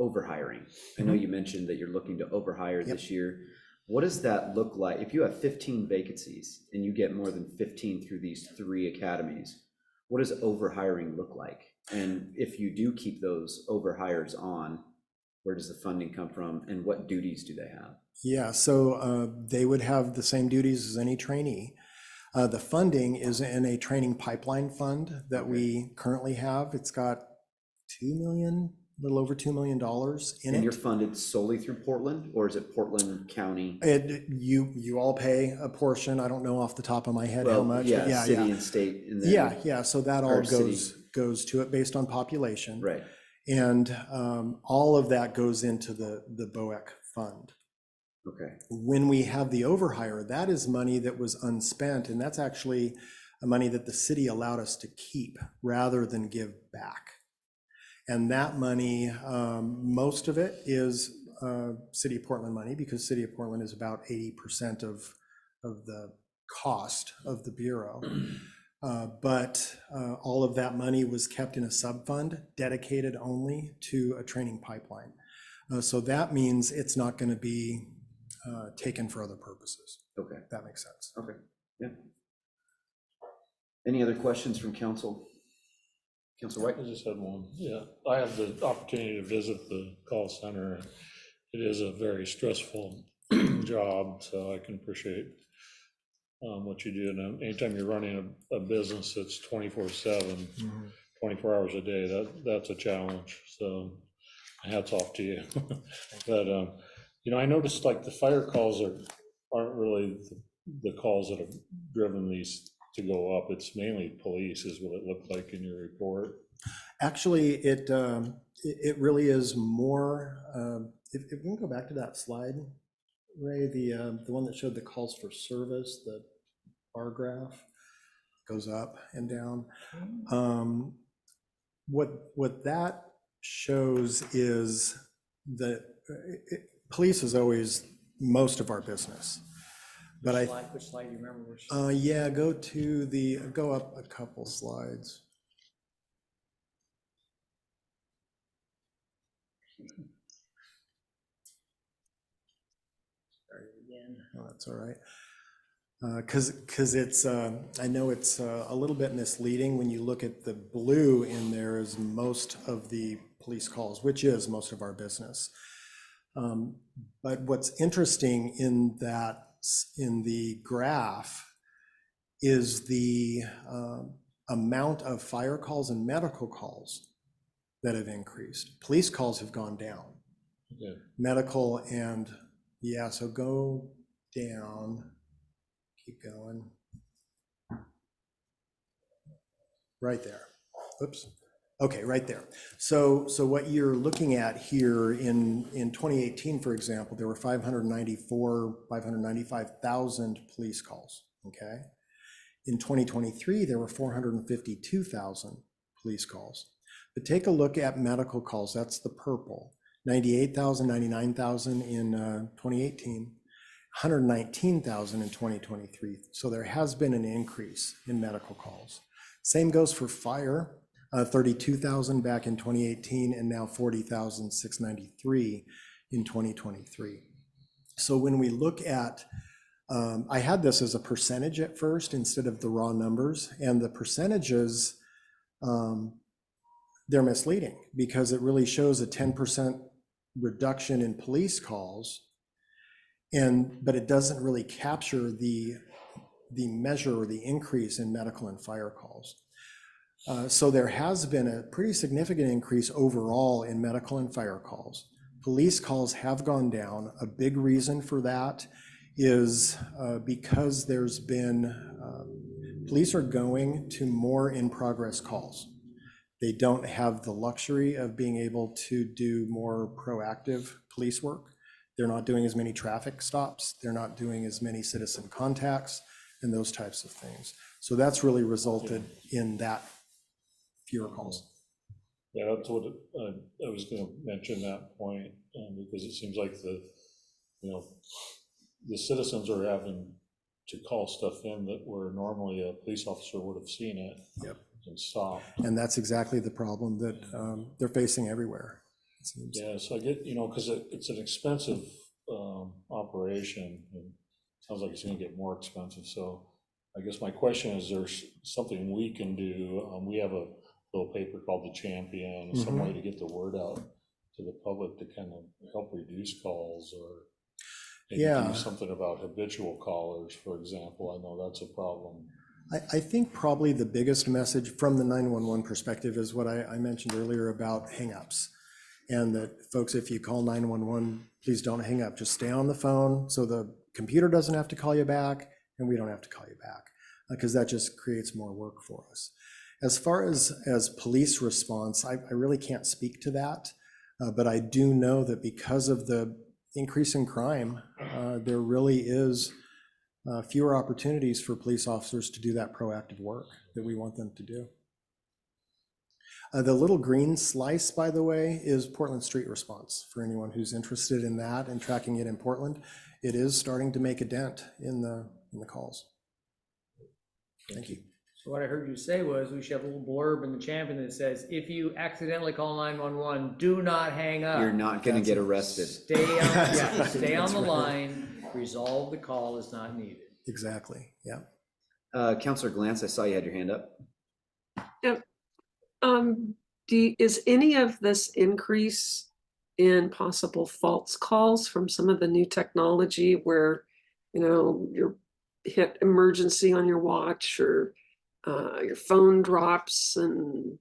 overhiring. I know you mentioned that you're looking to overhire this year. What does that look like? If you have 15 vacancies and you get more than 15 through these 3 academies, what does overhiring look like? And if you do keep those overhires on, where does the funding come from and what duties do they have? Yeah, so they would have the same duties as any trainee. The funding is in a training pipeline fund that we currently have. It's got $2 million, a little over $2 million in it. And you're funded solely through Portland, or is it Portland County? You all pay a portion. I don't know off the top of my head how much. Yeah, but city and state. And then, yeah. So that all goes to it based on population. right. And all of that goes into the BOEC fund. Okay. When we have the overhire, that is money that was unspent, and that's actually money that the city allowed us to keep rather than give back. And that money, most of it is City of Portland money, because City of Portland is about 80% of the cost of the Bureau. But all of that money was kept in a sub-fund dedicated only to a training pipeline. So that means it's not going to be taken for other purposes. Okay. If that makes sense. Okay. Yeah. Any other questions from council? Council White? I just had one. Yeah, I have the opportunity to visit the call center. It is a very stressful job, so I can appreciate what you do. And anytime you're running a business that's 24/7, 24 hours a day, that's a challenge. So hats off to you. But I noticed like the fire calls aren't really the calls that have driven these to go up. It's mainly police is what it looked like in your report. Actually, it really is more, if we can go back to that slide, Ray, the one that showed the calls for service, the bar graph goes up and down. What that shows is that police is always most of our business. But Which slide do you remember? yeah, go up a couple slides. Start it again. Oh, that's all right. Because it's, I know it's a little bit misleading when you look at the blue in there as most of the police calls, which is most of our business. But what's interesting in the graph is the amount of fire calls and medical calls that have increased. Police calls have gone down. Yeah. Medical and, yeah, so go down, keep going. Right there. Oops. Okay, right there. So what you're looking at here in 2018, for example, there were 595,000 police calls, okay? In 2023, there were 452,000 police calls. But take a look at medical calls, that's the purple. 98,000, 99,000 in 2018, 119,000 in 2023. So there has been an increase in medical calls. Same goes for fire. 32,000 back in 2018 and now 40,693 in 2023. So when we look at, I had this as a percentage at first instead of the raw numbers, and the percentages they're misleading because it really shows a 10% reduction in police calls, but it doesn't really capture the measure or the increase in medical and fire calls. So there has been a pretty significant increase overall in medical and fire calls. Police calls have gone down. A big reason for that is because there's been, police are going to more in-progress calls. They don't have the luxury of being able to do more proactive police work. They're not doing as many traffic stops. They're not doing as many citizen contacts and those types of things. So that's really resulted in that fewer calls. Yeah, that's what I was going to mention that point, because it seems like the citizens are having to call stuff in that where normally a police officer would have seen it. Yep. And stopped. And that's exactly the problem that they're facing everywhere, it seems. Yeah, so I get, because it's an expensive operation, and sounds like it's going to get more expensive. So I guess my question is, there's something we can do? We have a little paper called The Champion, some way to get the word out to the public to kind of help reduce calls, or maybe do something about habitual callers, for example. I know that's a problem. I think probably the biggest message from the 911 perspective is what I mentioned earlier about hangups. And that, folks, if you call 911, please don't hang up. Just stay on the phone so the computer doesn't have to call you back and we don't have to call you back, because that just creates more work for us. As far as police response, I really can't speak to that, but I do know that because of the increase in crime, there really is fewer opportunities for police officers to do that proactive work that we want them to do. The little green slice, by the way, is Portland Street Response. For anyone who's interested in that and tracking it in Portland, it is starting to make a dent in the calls. Thank you. So what I heard you say was we should have a little blurb in the Champion that says, if you accidentally call 911, do not hang up. You're not going to get arrested. Stay on the line. Resolve the call is not needed. Exactly. Yeah. Counselor Glantz, I saw you had your hand up. Yep. Is any of this increase in possible false calls from some of the new technology where, you hit emergency on your watch, or your phone drops and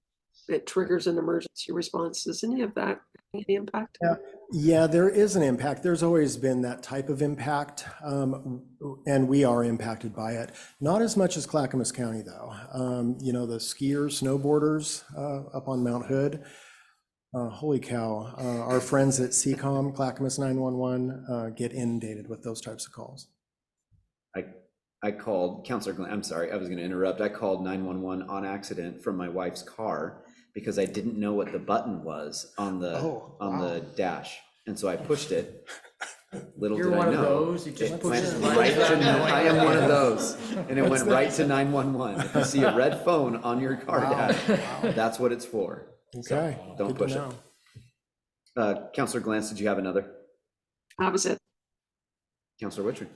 it triggers an emergency response? Is any of that any impact? Yeah, there is an impact. There's always been that type of impact, and we are impacted by it. Not as much as Clackamas County, though. The skiers, snowboarders up on Mount Hood, holy cow, our friends at CCOM, Clackamas 911, get inundated with those types of calls. I called, Counselor Glenn, I'm sorry, I was going to interrupt. I called 911 on accident from my wife's car because I didn't know what the button was on the dash. And so I pushed it. Little You're did I one know. of those, you just it push went it right to, right I am one of those. And it went right to 911. If you see a red phone on your car dash, that's what it's for. Okay. So don't push it. Counselor Glantz, did you have another? That was it. Counselor Wittry.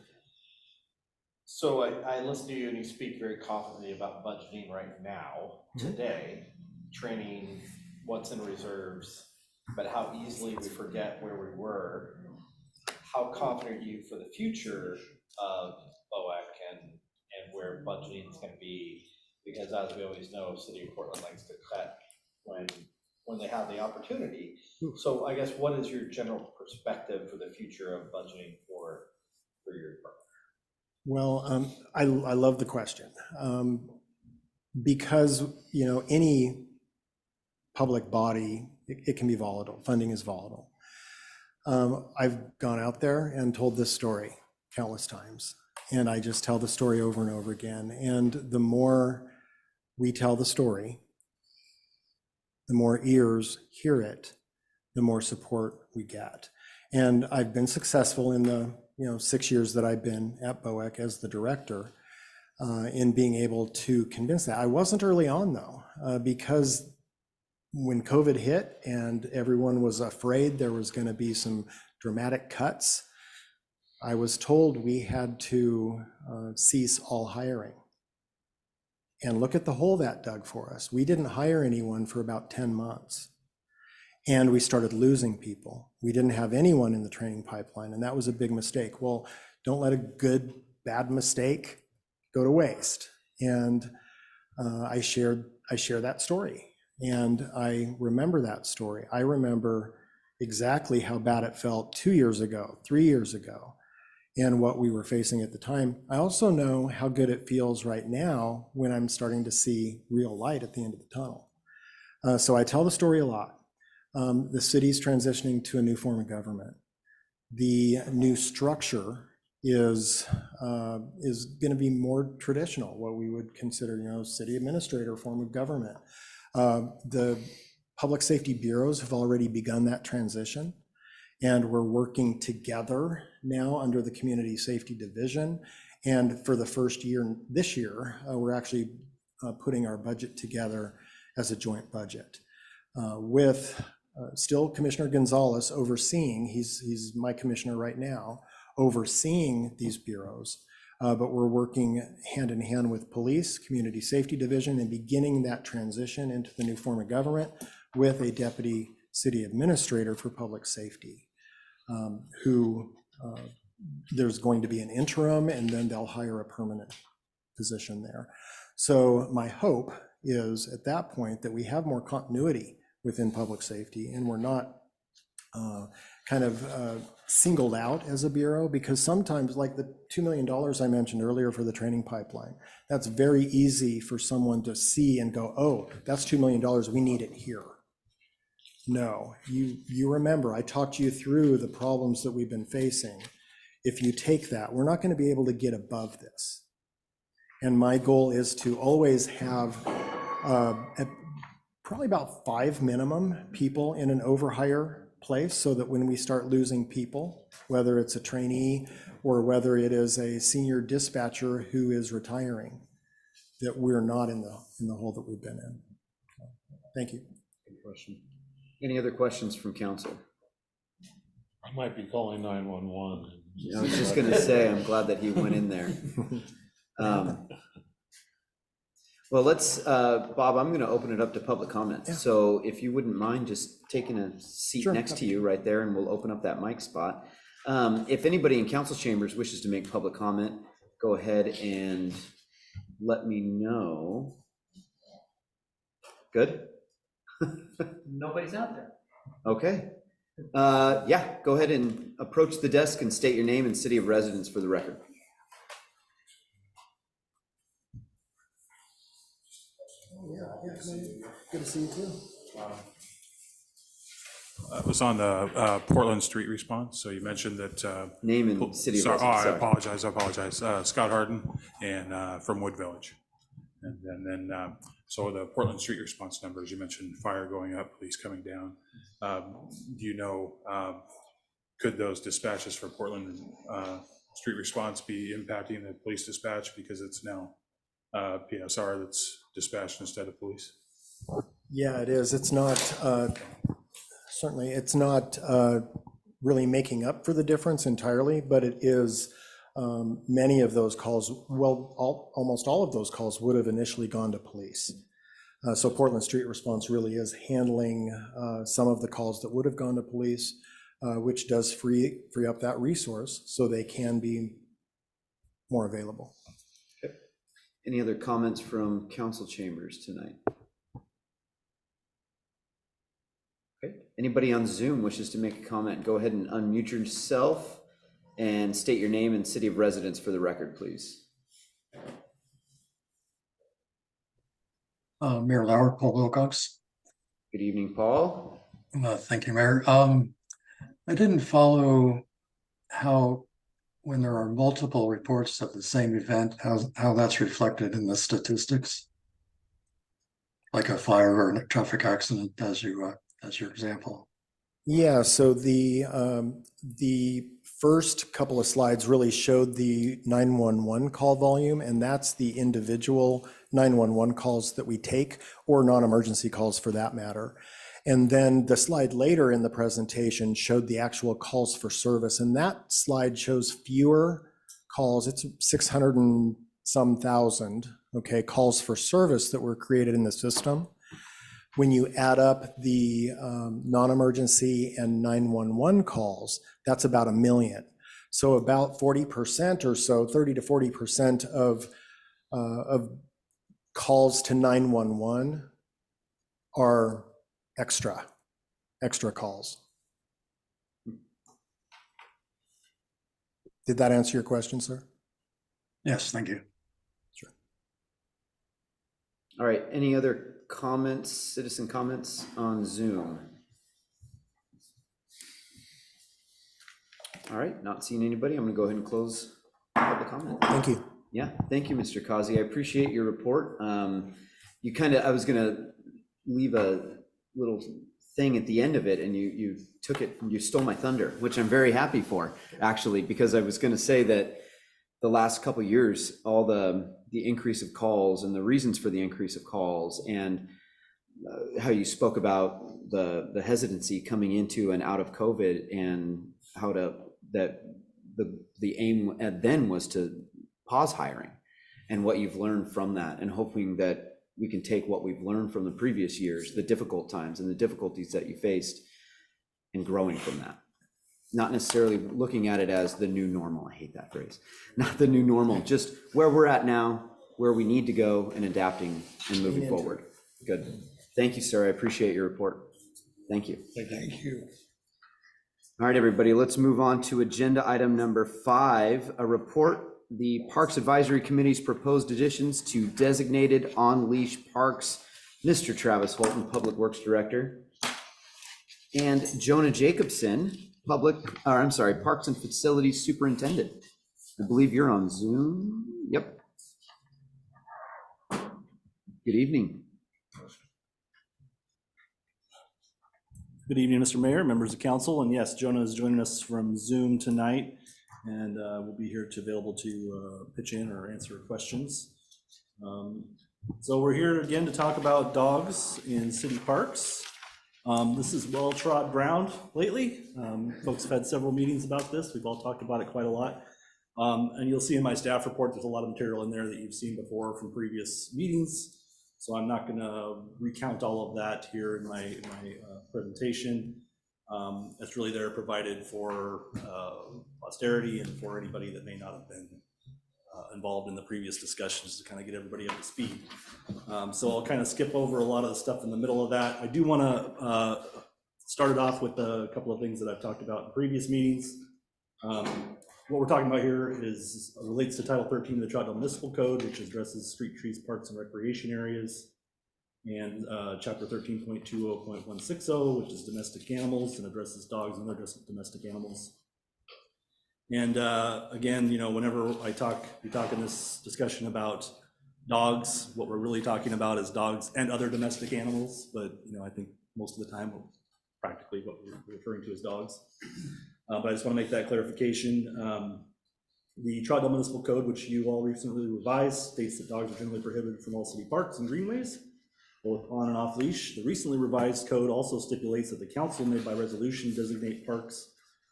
So I listen to you and you speak very confidently about budgeting right now, today, training what's in reserves, but how easily we forget where we were. How confident are you for the future of BOEC and where budgeting is going to be? Because as we always know, City of Portland likes to cut when they have the opportunity. So I guess what is your general perspective for the future of budgeting for your department? Well, I love the question, because any public body, it can be volatile. Funding is volatile. I've gone out there and told this story countless times, and I just tell the story over and over again. And the more we tell the story, the more ears hear it, the more support we get. And I've been successful in the 6 years that I've been at BOEC as the director in being able to convince that. I wasn't early on though, because when COVID hit and everyone was afraid there was going to be some dramatic cuts, I was told we had to cease all hiring. And look at the hole that dug for us. We didn't hire anyone for about 10 months. And we started losing people. We didn't have anyone in the training pipeline, and that was a big mistake. Well, don't let a bad mistake go to waste. And I share that story, and I remember that story. I remember exactly how bad it felt 2 years ago, 3 years ago, and what we were facing at the time. I also know how good it feels right now when I'm starting to see real light at the end of the tunnel. So I tell the story a lot. The city's transitioning to a new form of government. The new structure is going to be more traditional, what we would consider, city administrator form of government. The public safety bureaus have already begun that transition, and we're working together now under the Community Safety Division. And for the first year this year, we're actually putting our budget together as a joint budget with still Commissioner Gonzalez overseeing. He's my commissioner right now, overseeing these bureaus, but we're working hand in hand with police, Community Safety Division, and beginning that transition into the new form of government with a deputy city administrator for public safety, who there's going to be an interim, and then they'll hire a permanent position there. So my hope is at that point that we have more continuity within public safety, and we're not singled out as a bureau, because sometimes, like the $2 million I mentioned earlier for the training pipeline, that's very easy for someone to see and go, oh, that's $2 million, we need it here. No, you remember, I talked you through the problems that we've been facing. If you take that, we're not going to be able to get above this. And my goal is to always have probably about 5 minimum people in an overhire place, so that when we start losing people, whether it's a trainee or whether it is a senior dispatcher who is retiring, that we're not in the hole that we've been in. Thank you. Good question. Any other questions from council? I might be calling 911. I was just going to say, I'm glad that he went in there. Well, let's, Bob, I'm going to open it up to public comment. Yeah. So if you wouldn't mind just taking a seat next to you right there, and we'll open up that mic spot. If anybody in council chambers wishes to make public comment, go ahead and let me know. Good? Nobody's out there. Okay. Yeah, go ahead and approach the desk and state your name and city of residence for the record. Good to see you too. It was on the Portland Street response. So you mentioned that. Name and city of residence. I apologize. Scott Harden, and from Wood Village. And then, so the Portland Street response numbers, you mentioned fire going up, police coming down. Do you know, could those dispatches for Portland Street response be impacting the police dispatch, because it's now PSR that's dispatched instead of police? Yeah, it is. It's not, certainly it's not really making up for the difference entirely, but it is, many of those calls, well, almost all of those calls would have initially gone to police. So Portland Street Response really is handling some of the calls that would have gone to police, which does free up that resource so they can be more available. Okay. Any other comments from council chambers tonight? Okay. Anybody on Zoom wishes to make a comment, go ahead and unmute yourself and state your name and city of residence for the record, please. Mayor Lauer, Paul Wilcox. Good evening, Paul. Thank you, Mayor. I didn't follow how, when there are multiple reports of the same event, how that's reflected in the statistics, like a fire or a traffic accident, as your example. Yeah, so the first couple of slides really showed the 911 call volume, and that's the individual 911 calls that we take, or non-emergency calls for that matter. And then the slide later in the presentation showed the actual calls for service, and that slide shows fewer calls. It's 600 and some thousand, okay, calls for service that were created in the system. When you add up the non-emergency and 911 calls, that's about 1 million. So about 40% or so, 30 to 40% of calls to 911 are extra calls. Did that answer your question, sir? Yes, thank you. Sure. All right, any other comments, citizen comments on Zoom? All right, not seeing anybody. I'm gonna go ahead and close public comment. Thank you. Yeah, thank you, Mr. Kazi. I appreciate your report. You kind of, I was gonna leave a little thing at the end of it, and you took it, you stole my thunder, which I'm very happy for, actually, because I was gonna say that the last couple of years, all the increase of calls and the reasons for the increase of calls, and how you spoke about the hesitancy coming into and out of COVID, and how the aim then was to pause hiring, and what you've learned from that, and hoping that we can take what we've learned from the previous years, the difficult times and the difficulties that you faced, and growing from that. Not necessarily looking at it as the new normal. I hate that phrase. Not the new normal, just where we're at now, where we need to go, and adapting and moving forward. Good. Thank you, sir. I appreciate your report. Thank you. Thank you. All right, everybody, let's move on to agenda item number 5, a report. The Parks Advisory Committee's proposed additions to designated on-leash parks. Mr. Travis Holton, Public Works Director, and Jonah Jacobson, Parks and Facilities Superintendent. I believe you're on Zoom. Yep. Good evening. Good evening, Mr. Mayor, members of council, and yes, Jonah is joining us from Zoom tonight, and we'll be here available to pitch in or answer questions. So we're here again to talk about dogs in city parks. This is well-trod ground lately. Folks have had several meetings about this. We've all talked about it quite a lot. And you'll see in my staff report, there's a lot of material in there that you've seen before from previous meetings. So I'm not gonna recount all of that here in my presentation. It's really there provided for posterity and for anybody that may not have been involved in the previous discussions, to kind of get everybody up to speed. So I'll kind of skip over a lot of the stuff in the middle of that. I do want to start it off with a couple of things that I've talked about in previous meetings. What we're talking about here relates to Title 13 of the Troutdale Municipal Code, which addresses street trees, parks, and recreation areas, and Chapter 13.20.160, which is domestic animals, and addresses dogs and other domestic animals. And again, whenever we talk in this discussion about dogs, what we're really talking about is dogs and other domestic animals. But I think most of the time, practically what we're referring to as dogs. But I just want to make that clarification. The Troutdale Municipal Code, which you all recently revised, states that dogs are generally prohibited from all city parks and greenways, both on and off leash. The recently revised code also stipulates that the council may by resolution designate parks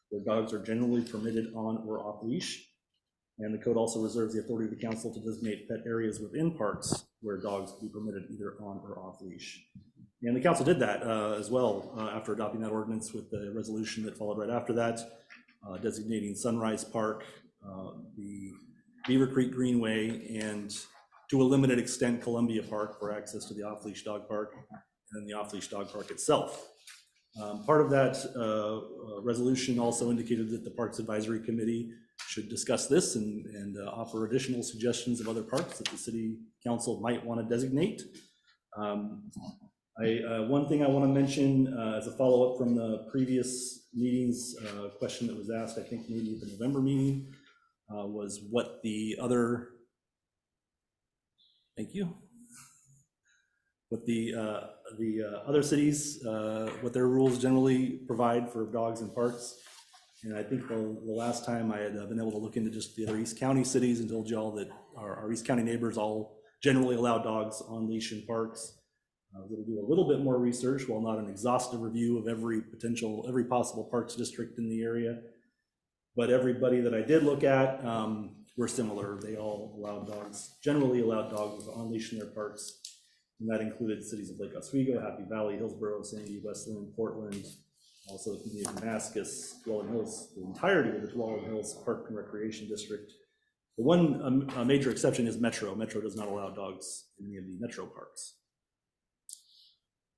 where dogs are generally permitted on or off leash. And the code also reserves the authority of the council to designate pet areas within parks where dogs can be permitted either on or off leash. And the council did that as well after adopting that ordinance with the resolution that followed right after that, designating Sunrise Park, the Beaver Creek Greenway, and to a limited extent Columbia Park for access to the off-leash dog park, and then the off-leash dog park itself. Part of that resolution also indicated that the Parks Advisory Committee should discuss this and offer additional suggestions of other parks that the city council might want to designate. One thing I want to mention as a follow-up from the previous meetings, question that was asked, I think maybe at the November meeting, was what the other, thank you, what the other cities, what their rules generally provide for dogs in parks. And I think the last time I had been able to look into just the other East County cities and told y'all that our East County neighbors all generally allow dogs on leash in parks. We'll do a little bit more research, while not an exhaustive review of every possible parks district in the area. But everybody that I did look at were similar. They all allowed dogs, generally allowed dogs on leash in their parks. And that included cities of Lake Oswego, Happy Valley, Hillsborough, Sandy, Westland, Portland, also the community of Damascus, Dwelling Hills, the entirety of the Dwelling Hills Park and Recreation District. The one major exception is Metro. Metro does not allow dogs in any of the Metro parks.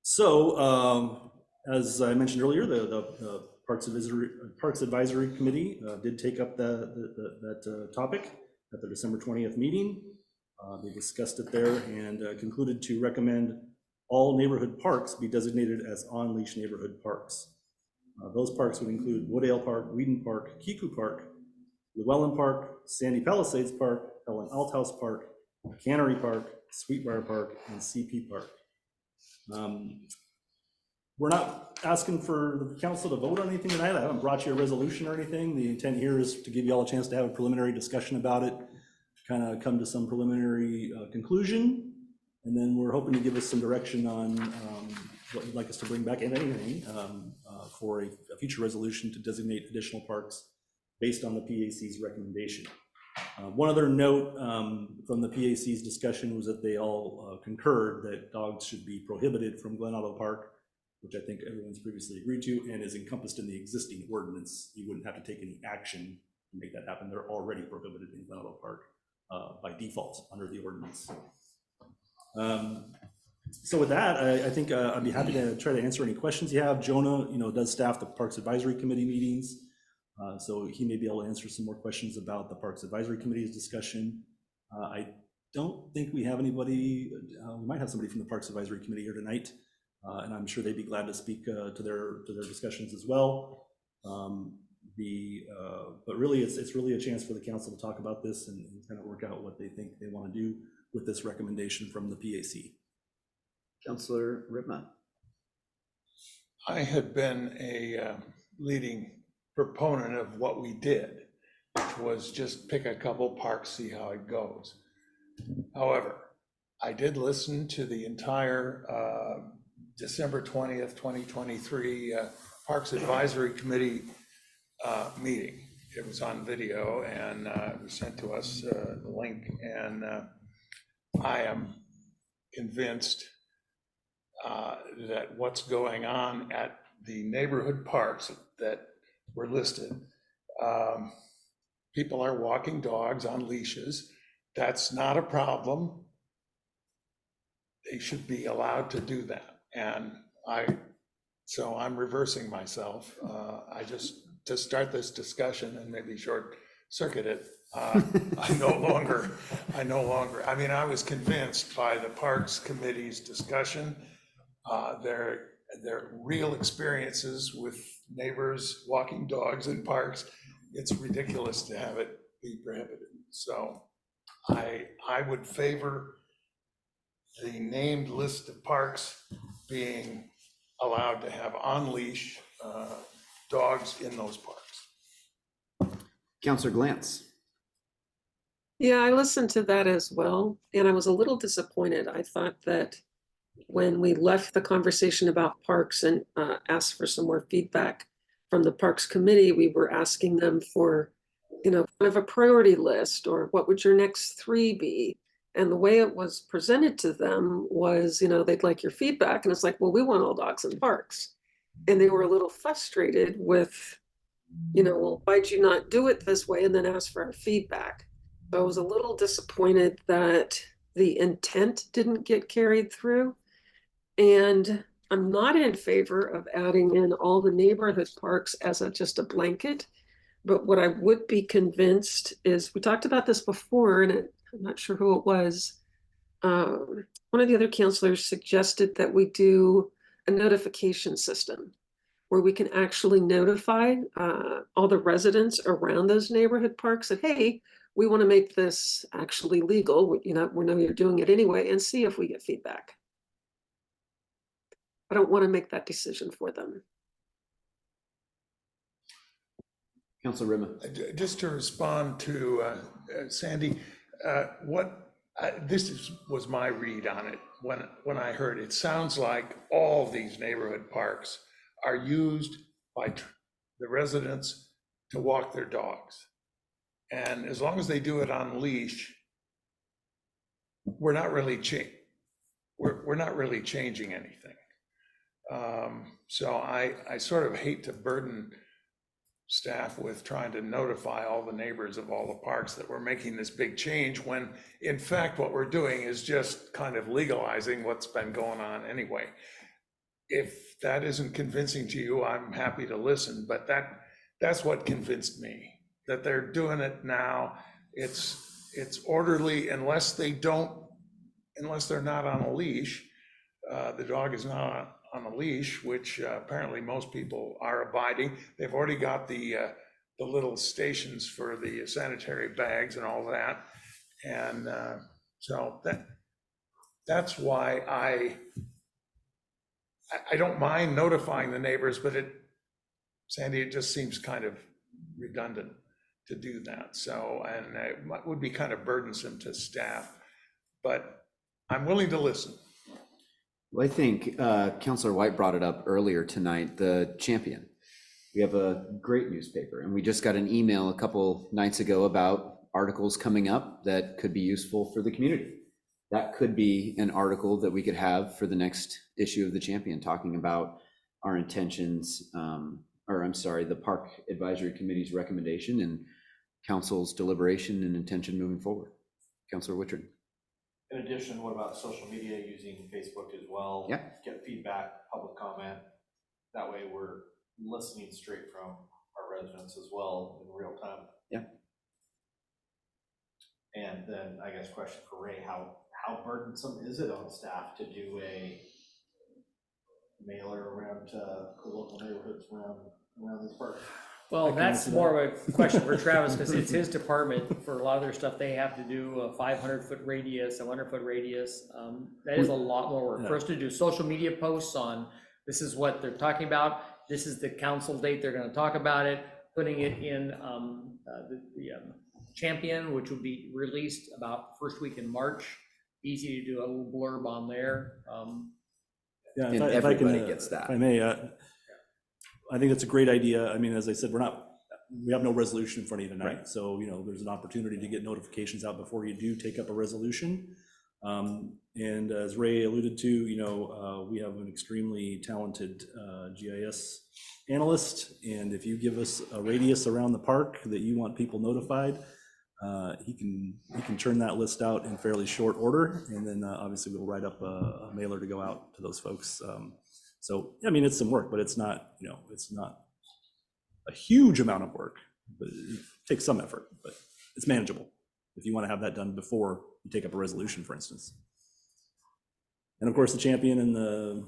So, as I mentioned earlier, the Parks Advisory Committee did take up that topic at the December 20th meeting. They discussed it there and concluded to recommend all neighborhood parks be designated as on-leash neighborhood parks. Those parks would include Woodale Park, Whedon Park, Kiku Park, Llewellyn Park, Sandy Palisades Park, Helen Althouse Park, Cannery Park, Sweetbriar Park, and CP Park. We're not asking for the council to vote on anything tonight. I haven't brought you a resolution or anything. The intent here is to give you all a chance to have a preliminary discussion about it, kind of come to some preliminary conclusion, and then we're hoping to give us some direction on what you'd like us to bring back, and anything for a future resolution to designate additional parks based on the PAC's recommendation. One other note from the PAC's discussion was that they all concurred that dogs should be prohibited from Glen Auto Park, which I think everyone's previously agreed to and is encompassed in the existing ordinance. You wouldn't have to take any action to make that happen. They're already prohibited in Glen Auto Park by default under the ordinance. So with that, I think I'd be happy to try to answer any questions you have. Jonah, does staff the Parks Advisory Committee meetings, so he may be able to answer some more questions about the Parks Advisory Committee's discussion. I don't think we have anybody. We might have somebody from the Parks Advisory Committee here tonight, and I'm sure they'd be glad to speak to their discussions as well. But really, it's really a chance for the council to talk about this and kind of work out what they think they want to do with this recommendation from the PAC. Councilor Ripma. I had been a leading proponent of what we did, which was just pick a couple parks, see how it goes. However, I did listen to the entire December 20th, 2023 Parks Advisory Committee meeting. It was on video and it was sent to us, the link, and I am convinced that what's going on at the neighborhood parks that were listed, people are walking dogs on leashes. That's not a problem. They should be allowed to do that. And so I'm reversing myself. To start this discussion and maybe short circuit it, I no longer, I was convinced by the Parks Committee's discussion, their real experiences with neighbors walking dogs in parks. It's ridiculous to have it be prohibited. So I would favor the named list of parks being allowed to have on-leash dogs in those parks. Councilor Glantz. Yeah, I listened to that as well, and I was a little disappointed. I thought that when we left the conversation about parks and asked for some more feedback from the Parks Committee, we were asking them for, kind of a priority list, or what would your next 3 be? And the way it was presented to them was, they'd like your feedback, and it's like, well, we want all dogs in parks. And they were a little frustrated with, well, why'd you not do it this way and then ask for our feedback? So I was a little disappointed that the intent didn't get carried through. And I'm not in favor of adding in all the neighborhood parks as just a blanket. But what I would be convinced is, we talked about this before, and I'm not sure who it was. One of the other counselors suggested that we do a notification system where we can actually notify all the residents around those neighborhood parks that, hey, we want to make this actually legal. We know you're doing it anyway, and see if we get feedback. I don't want to make that decision for them. Councilor Ripma. Just to respond to Sandy, this was my read on it when I heard it. Sounds like all these neighborhood parks are used by the residents to walk their dogs. And as long as they do it on leash, we're not really we're not really changing anything. So I sort of hate to burden staff with trying to notify all the neighbors of all the parks that we're making this big change, when in fact what we're doing is just kind of legalizing what's been going on anyway. If that isn't convincing to you, I'm happy to listen, but that's what convinced me, that they're doing it now. It's orderly, unless they're not on a leash. The dog is not on a leash, which apparently most people are abiding. They've already got the little stations for the sanitary bags and all that. And so that's why I don't mind notifying the neighbors, but Sandy, it just seems kind of redundant to do that. So, and it would be kind of burdensome to staff, but I'm willing to listen. Well, I think Councilor White brought it up earlier tonight, the Champion. We have a great newspaper, and we just got an email a couple nights ago about articles coming up that could be useful for the community. That could be an article that we could have for the next issue of the Champion, talking about our intentions, the Park Advisory Committee's recommendation and council's deliberation and intention moving forward. Councilor Wittrin. In addition, what about social media, using Facebook as well? Yeah. Get feedback, public comment. That way we're listening straight from our residents as well in real time. Yeah. And then I guess question for Ray, how burdensome is it on staff to do a mailer around to the local neighborhoods around this park? Well, that's more of a question for Travis, because it's his department. For a lot of their stuff, they have to do a 500-foot radius, a 100-foot radius. That is a lot more work. For us to do social media posts on, this is what they're talking about, this is the council date they're gonna talk about it, putting it in the Champion, which will be released about first week in March. Easy to do a little blurb on there. Yeah, And if I can, everybody gets that. If I may, I think that's a great idea. I mean, as I said, we have no resolution in front of you tonight. Right. So, there's an opportunity to get notifications out before you do take up a resolution. And as Ray alluded to, we have an extremely talented GIS analyst. And if you give us a radius around the park that you want people notified, he can churn that list out in fairly short order. And then obviously we'll write up a mailer to go out to those folks. So, I mean, it's some work, but it's not, it's not a huge amount of work, but it takes some effort, but it's manageable if you want to have that done before you take up a resolution, for instance. And of course, the Champion and the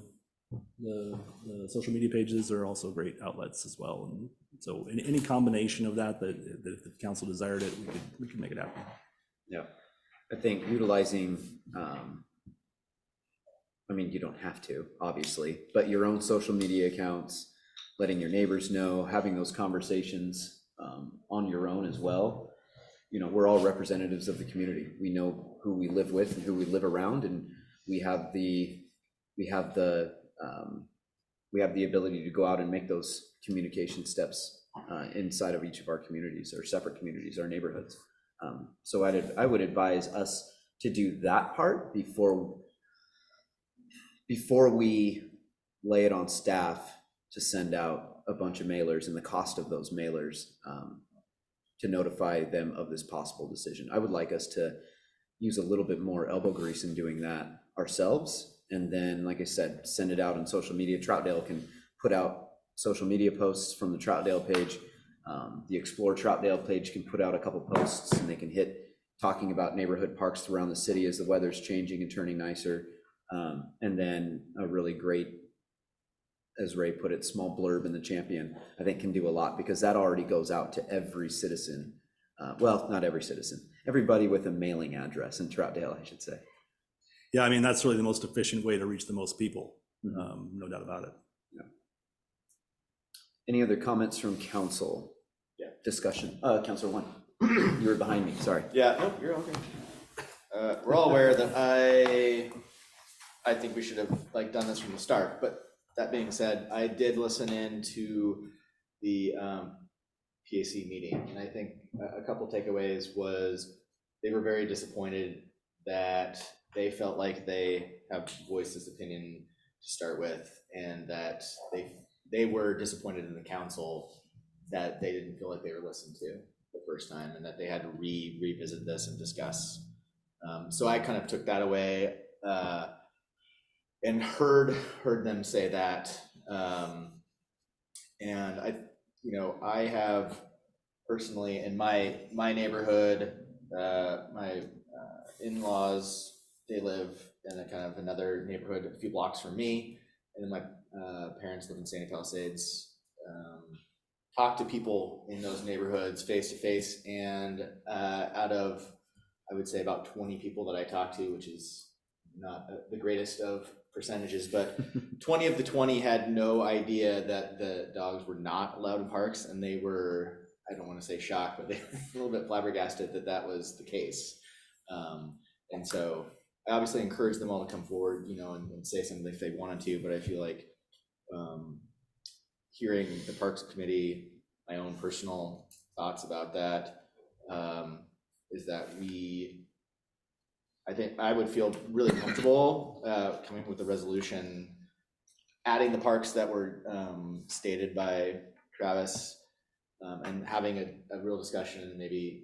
social media pages are also great outlets as well. And so any combination of that if the council desired it, we could make it happen. Yeah, I think utilizing, you don't have to, obviously, but your own social media accounts, letting your neighbors know, having those conversations on your own as well. We're all representatives of the community. We know who we live with and who we live around, and we have the ability to go out and make those communication steps inside of each of our communities, or separate communities, our neighborhoods. So I would advise us to do that part before we lay it on staff to send out a bunch of mailers and the cost of those mailers to notify them of this possible decision. I would like us to use a little bit more elbow grease in doing that ourselves. And then, like I said, send it out on social media. Troutdale can put out social media posts from the Troutdale page. The Explore Troutdale page can put out a couple posts, and they can hit talking about neighborhood parks around the city as the weather's changing and turning nicer. And then a really great, as Ray put it, small blurb in the Champion, I think can do a lot, because that already goes out to every citizen. Well, not every citizen, everybody with a mailing address in Troutdale, I should say. Yeah, I mean, that's really the most efficient way to reach the most people, no doubt about it. Yeah. Any other comments from council? Yeah. Discussion. Councilor One, you were behind me, sorry. Yeah, no, you're okay. We're all aware that I think we should have done this from the start, but that being said, I did listen in to the PAC meeting, and I think a couple takeaways was they were very disappointed that they felt like they have voiced this opinion to start with, and that they were disappointed in the council that they didn't feel like they were listened to the first time, and that they had to revisit this and discuss. So I kind of took that away, and heard them say that. And I have personally in my neighborhood, my in-laws, they live in a kind of another neighborhood a few blocks from me, and then my parents live in Sandy Palisades. Talk to people in those neighborhoods face to face, and out of, I would say, about 20 people that I talked to, which is not the greatest of percentages, but 20 of the 20 had no idea that the dogs were not allowed in parks, and they were, I don't want to say shocked, but they were a little bit flabbergasted that that was the case. And so I obviously encourage them all to come forward, and say something if they wanted to, but I feel like hearing the Parks Committee, my own personal thoughts about that, is that I think I would feel really comfortable coming with a resolution, adding the parks that were stated by Travis, and having a real discussion, and maybe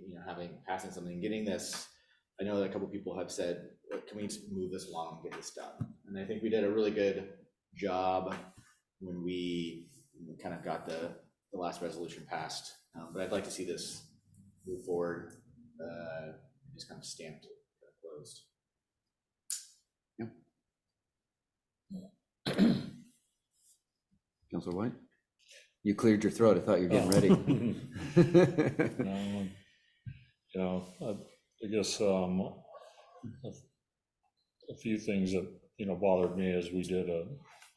passing something, getting this. I know that a couple people have said, can we just move this along and get this done? And I think we did a really good job when we kind of got the last resolution passed. But I'd like to see this move forward, just kind of stamped, closed. Councilor White? You cleared your throat. I thought you were getting ready. I guess a few things that bothered me is we did a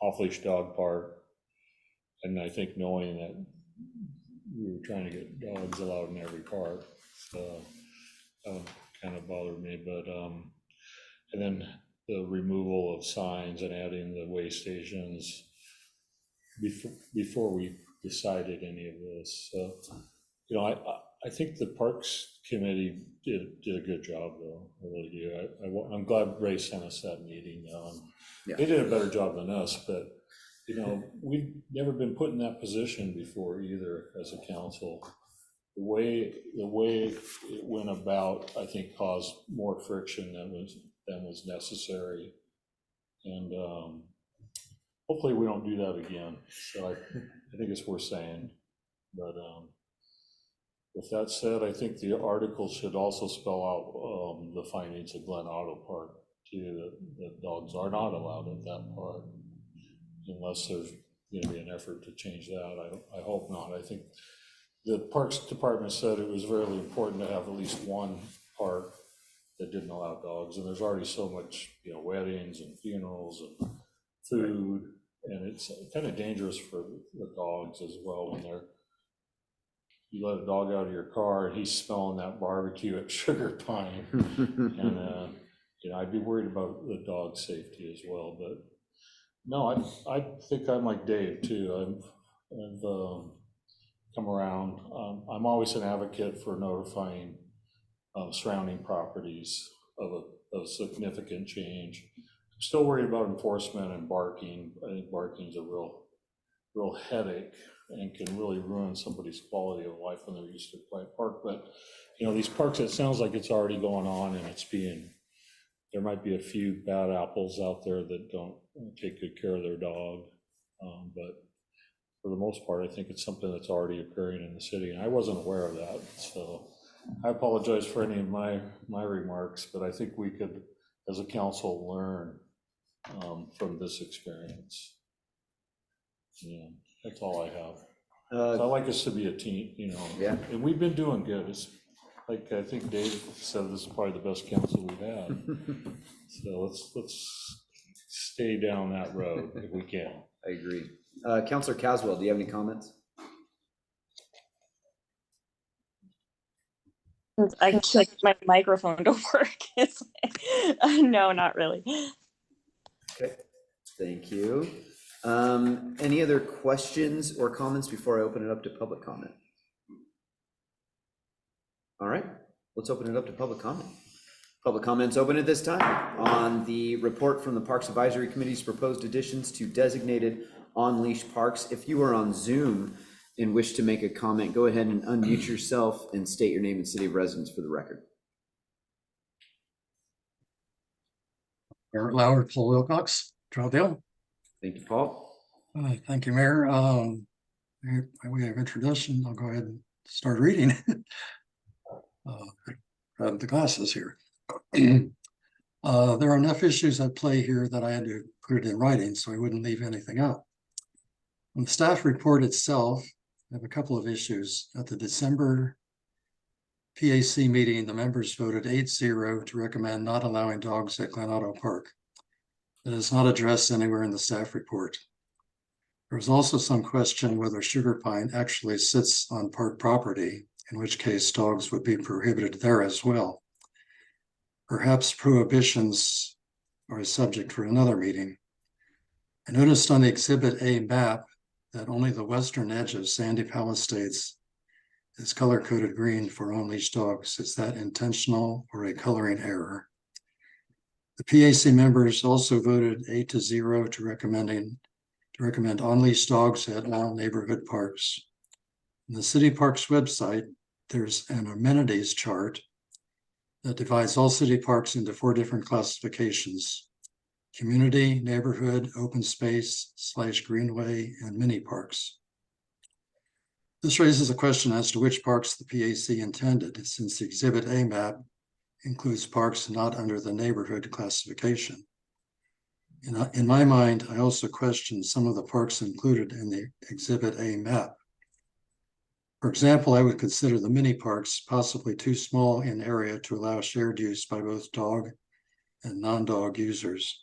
off-leash dog park, and I think knowing that we were trying to get dogs allowed in every park, so kind of bothered me. But and then the removal of signs and adding the way stations before we decided any of this. So I think the Parks Committee did a good job, though. I really do. I'm glad Ray sent us that meeting. Yeah. They did a better job than us, but we've never been put in that position before either as a council. The way it went about, I think, caused more friction than was necessary, and hopefully we don't do that again. So I think it's worth saying. But with that said, I think the article should also spell out the findings of Glen Auto Park too, that dogs are not allowed at that park unless there's going to be an effort to change that. I hope not. I think the Parks Department said it was really important to have at least one park that didn't allow dogs, and there's already so much, weddings and funerals and food, and it's kind of dangerous for the dogs as well when you let a dog out of your car and he's smelling that barbecue at Sugar Pine, and I'd be worried about the dog safety as well. But no, I think I'm like Dave too. I've come around. I'm always an advocate for notifying surrounding properties of a significant change. I'm still worried about enforcement and barking. I think barking's a real headache and can really ruin somebody's quality of life when they're used to a quiet park. But these parks, it sounds like it's already going on, and there might be a few bad apples out there that don't take good care of their dog, but for the most part, I think it's something that's already occurring in the city, and I wasn't aware of that. So I apologize for any of my remarks, but I think we could, as a council, learn from this experience. Yeah, that's all I have. So I like us to be a team, Yeah. and we've been doing good. It's like, I think Dave said, this is probably the best council we've had. So let's stay down that road if we can. I agree. Councilor Caswell, do you have any comments? I clicked my microphone to work. It's no, not really. Okay, thank you. Any other questions or comments before I open it up to public comment? All right, let's open it up to public comment. Public comments open at this time on the report from the Parks Advisory Committee's proposed additions to designated on-leash parks. If you are on Zoom and wish to make a comment, go ahead and unmute yourself and state your name and city of residence for the record. Eric Lauer, Paul Wilcox, Troutdale. Thank you, Paul. Thank you, Mayor. By way of introduction, I'll go ahead and start reading. Grab the glasses here. There are enough issues at play here that I had to put it in writing so I wouldn't leave anything out. On the staff report itself, I have a couple of issues. At the December PAC meeting, the members voted 8-0 to recommend not allowing dogs at Glen Otto Park. It is not addressed anywhere in the staff report. There was also some question whether Sugar Pine actually sits on park property, in which case dogs would be prohibited there as well. Perhaps prohibitions are a subject for another meeting. I noticed on the Exhibit A map that only the western edge of Sandy Palisades is color-coded green for on-leash dogs. Is that intentional or a coloring error? The PAC members also voted 8-0 to recommend on-leash dogs at all neighborhood parks. On the City Parks website, there's an amenities chart that divides all city parks into 4 different classifications: community, neighborhood, open space / greenway, and mini parks. This raises a question as to which parks the PAC intended, since the Exhibit A map includes parks not under the neighborhood classification. In my mind, I also question some of the parks included in the Exhibit A map. For example, I would consider the mini parks possibly too small in area to allow shared use by both dog and non-dog users.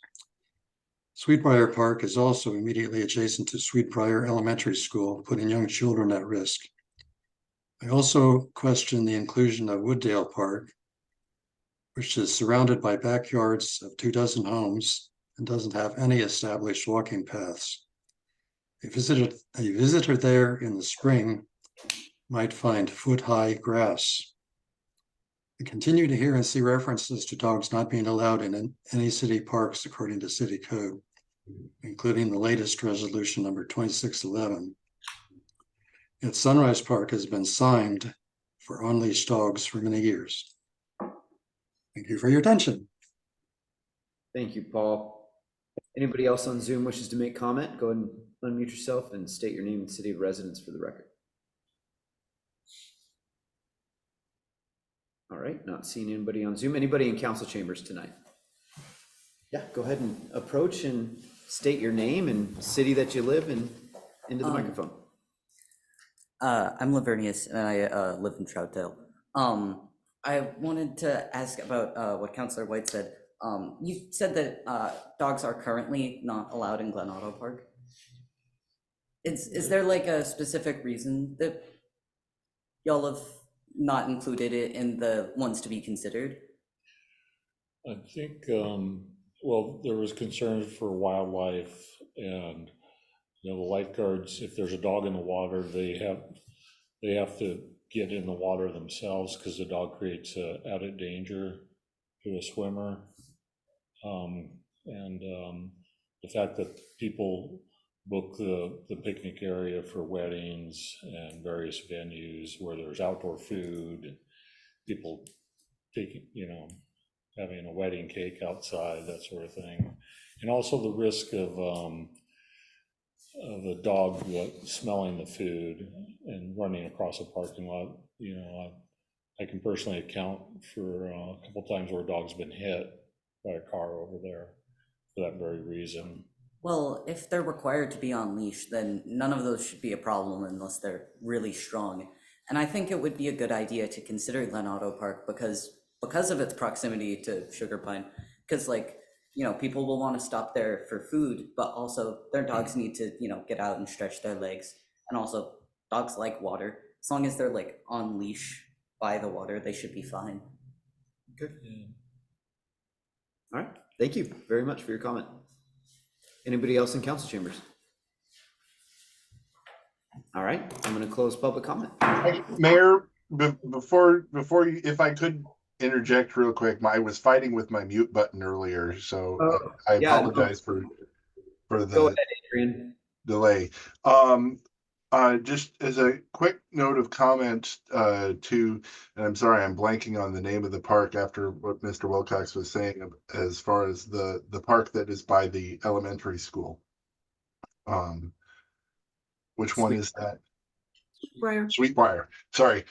Sweetbriar Park is also immediately adjacent to Sweetbriar Elementary School, putting young children at risk. I also question the inclusion of Wooddale Park, which is surrounded by backyards of 24 homes and doesn't have any established walking paths. A visitor there in the spring might find foot-high grass. I continue to hear and see references to dogs not being allowed in any city parks according to city code, including the latest resolution number 2611. Yet Sunrise Park has been signed for on-leash dogs for many years. Thank you for your attention. Thank you, Paul. Anybody else on Zoom wishes to make comment? Go ahead and unmute yourself and state your name and city of residence for the record. All right, not seeing anybody on Zoom. Anybody in council chambers tonight? Yeah, go ahead and approach and state your name and city that you live in into the microphone. I'm Lavernius and I live in Troutdale. I wanted to ask about what Councilor White said. You said that dogs are currently not allowed in Glen Otto Park. Is there like a specific reason that y'all have not included it in the ones to be considered? I think, well, there was concern for wildlife and, the lifeguards, if there's a dog in the water, they have to get in the water themselves because the dog creates added danger to a swimmer. The fact that people book the picnic area for weddings and various venues where there's outdoor food and people taking, having a wedding cake outside, that sort of thing. And also the risk of a dog smelling the food and running across a parking lot. I can personally account for a couple times where a dog's been hit by a car over there for that very reason. Well, if they're required to be on leash, then none of those should be a problem unless they're really strong. And I think it would be a good idea to consider Glen Otto Park because of its proximity to Sugar Pine. Because people will want to stop there for food, but also their dogs need to, get out and stretch their legs. And also dogs like water. As long as they're on leash by the water, they should be fine. Good. All right, thank you very much for your comment. Anybody else in council chambers? All right, I'm going to close public comment. Mayor, before you, if I could interject real quick, I was fighting with my mute button earlier, so I yeah, no. apologize for Go the ahead, Adrian. delay. Just as a quick note of comment, and I'm sorry, I'm blanking on the name of the park after what Mr. Wilcox was saying as far as the park that is by the elementary school. Which one is that? Sweetbriar. Sorry.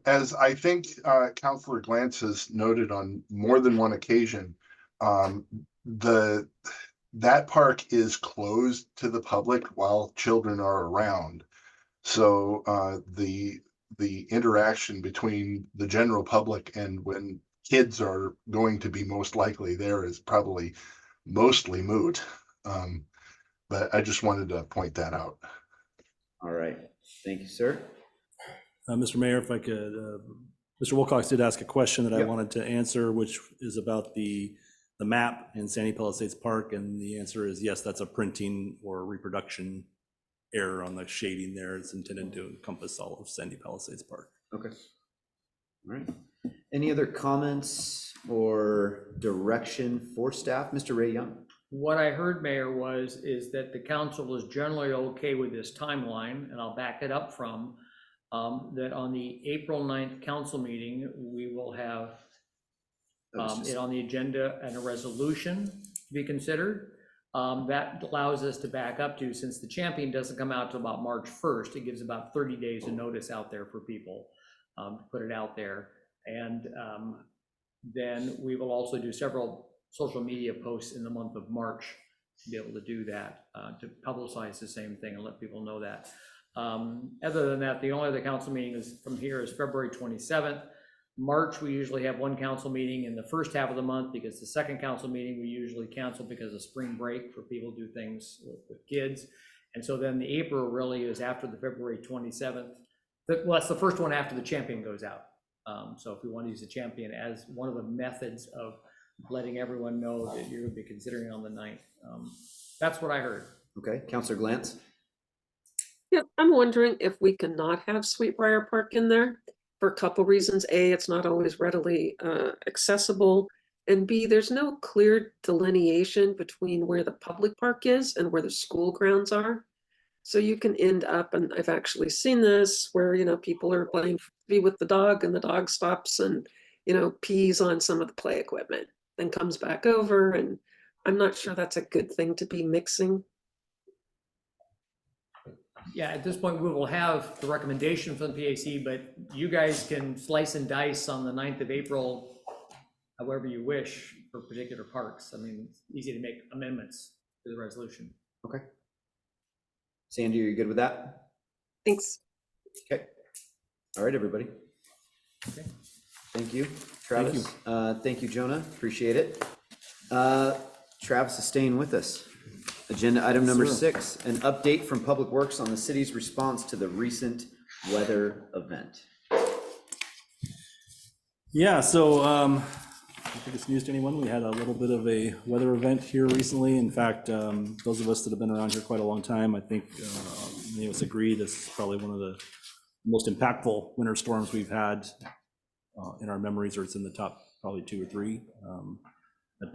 As I think Councilor Glantz has noted on more than one occasion, that park is closed to the public while children are around. So the interaction between the general public and when kids are going to be most likely there is probably mostly moot. But I just wanted to point that out. All right. Thank you, sir. Mr. Mayor, if I could, Mr. Wilcox did ask a question that I Yep. wanted to answer, which is about the map in Sandy Palisades Park, and the answer is yes, that's a printing or reproduction error on the shading there. It's intended to encompass all of Sandy Palisades Park. Okay. All right. Any other comments or direction for staff? Mr. Ray Young? What I heard, Mayor, is that the council is generally okay with this timeline, and I'll back it up from that on the April 9th council meeting, we will have it on the agenda and a resolution to be considered. That allows us to back up to, since the champion doesn't come out till about March 1st, it gives about 30 days of notice out there for people to put it out there. And then we will also do several social media posts in the month of March to be able to do that, to publicize the same thing and let people know that. Other than that, the only other council meeting is from here is February 27th. March, we usually have one council meeting in the first half of the month, because the second council meeting we usually cancel because of spring break for people to do things with kids. And so then the April really is after the February 27th. Well, that's the first one after the champion goes out. So if we want to use the champion as one of the methods of letting everyone know that you're going to be considering on the 9th. That's what I heard. Okay, Councilor Glantz? Yeah, I'm wondering if we cannot have Sweetbriar Park in there for a couple reasons. A, it's not always readily accessible. And B, there's no clear delineation between where the public park is and where the school grounds are. So you can end up, and I've actually seen this, where, you know, people are playing frisbee with the dog and the dog stops and, you know, pees on some of the play equipment, then comes back over. And I'm not sure that's a good thing to be mixing. Yeah, at this point, we will have the recommendation from the PAC, but you guys can slice and dice on the 9th of April, however you wish for particular parks. I mean, it's easy to make amendments to the resolution. Okay. Sandy, are you good with that? Thanks. Okay. All right, everybody. Okay. Thank you, Travis. Thank you, Jonah. Appreciate it. Travis is staying with us. Agenda item number 6, an update from Public Works on the city's response to the recent weather event. Yeah, so I think it's news to anyone. We had a little bit of a weather event here recently. In fact, those of us that have been around here quite a long time, I think many of us agree this is probably one of the most impactful winter storms we've had in our memories, or it's in the top probably 2 or 3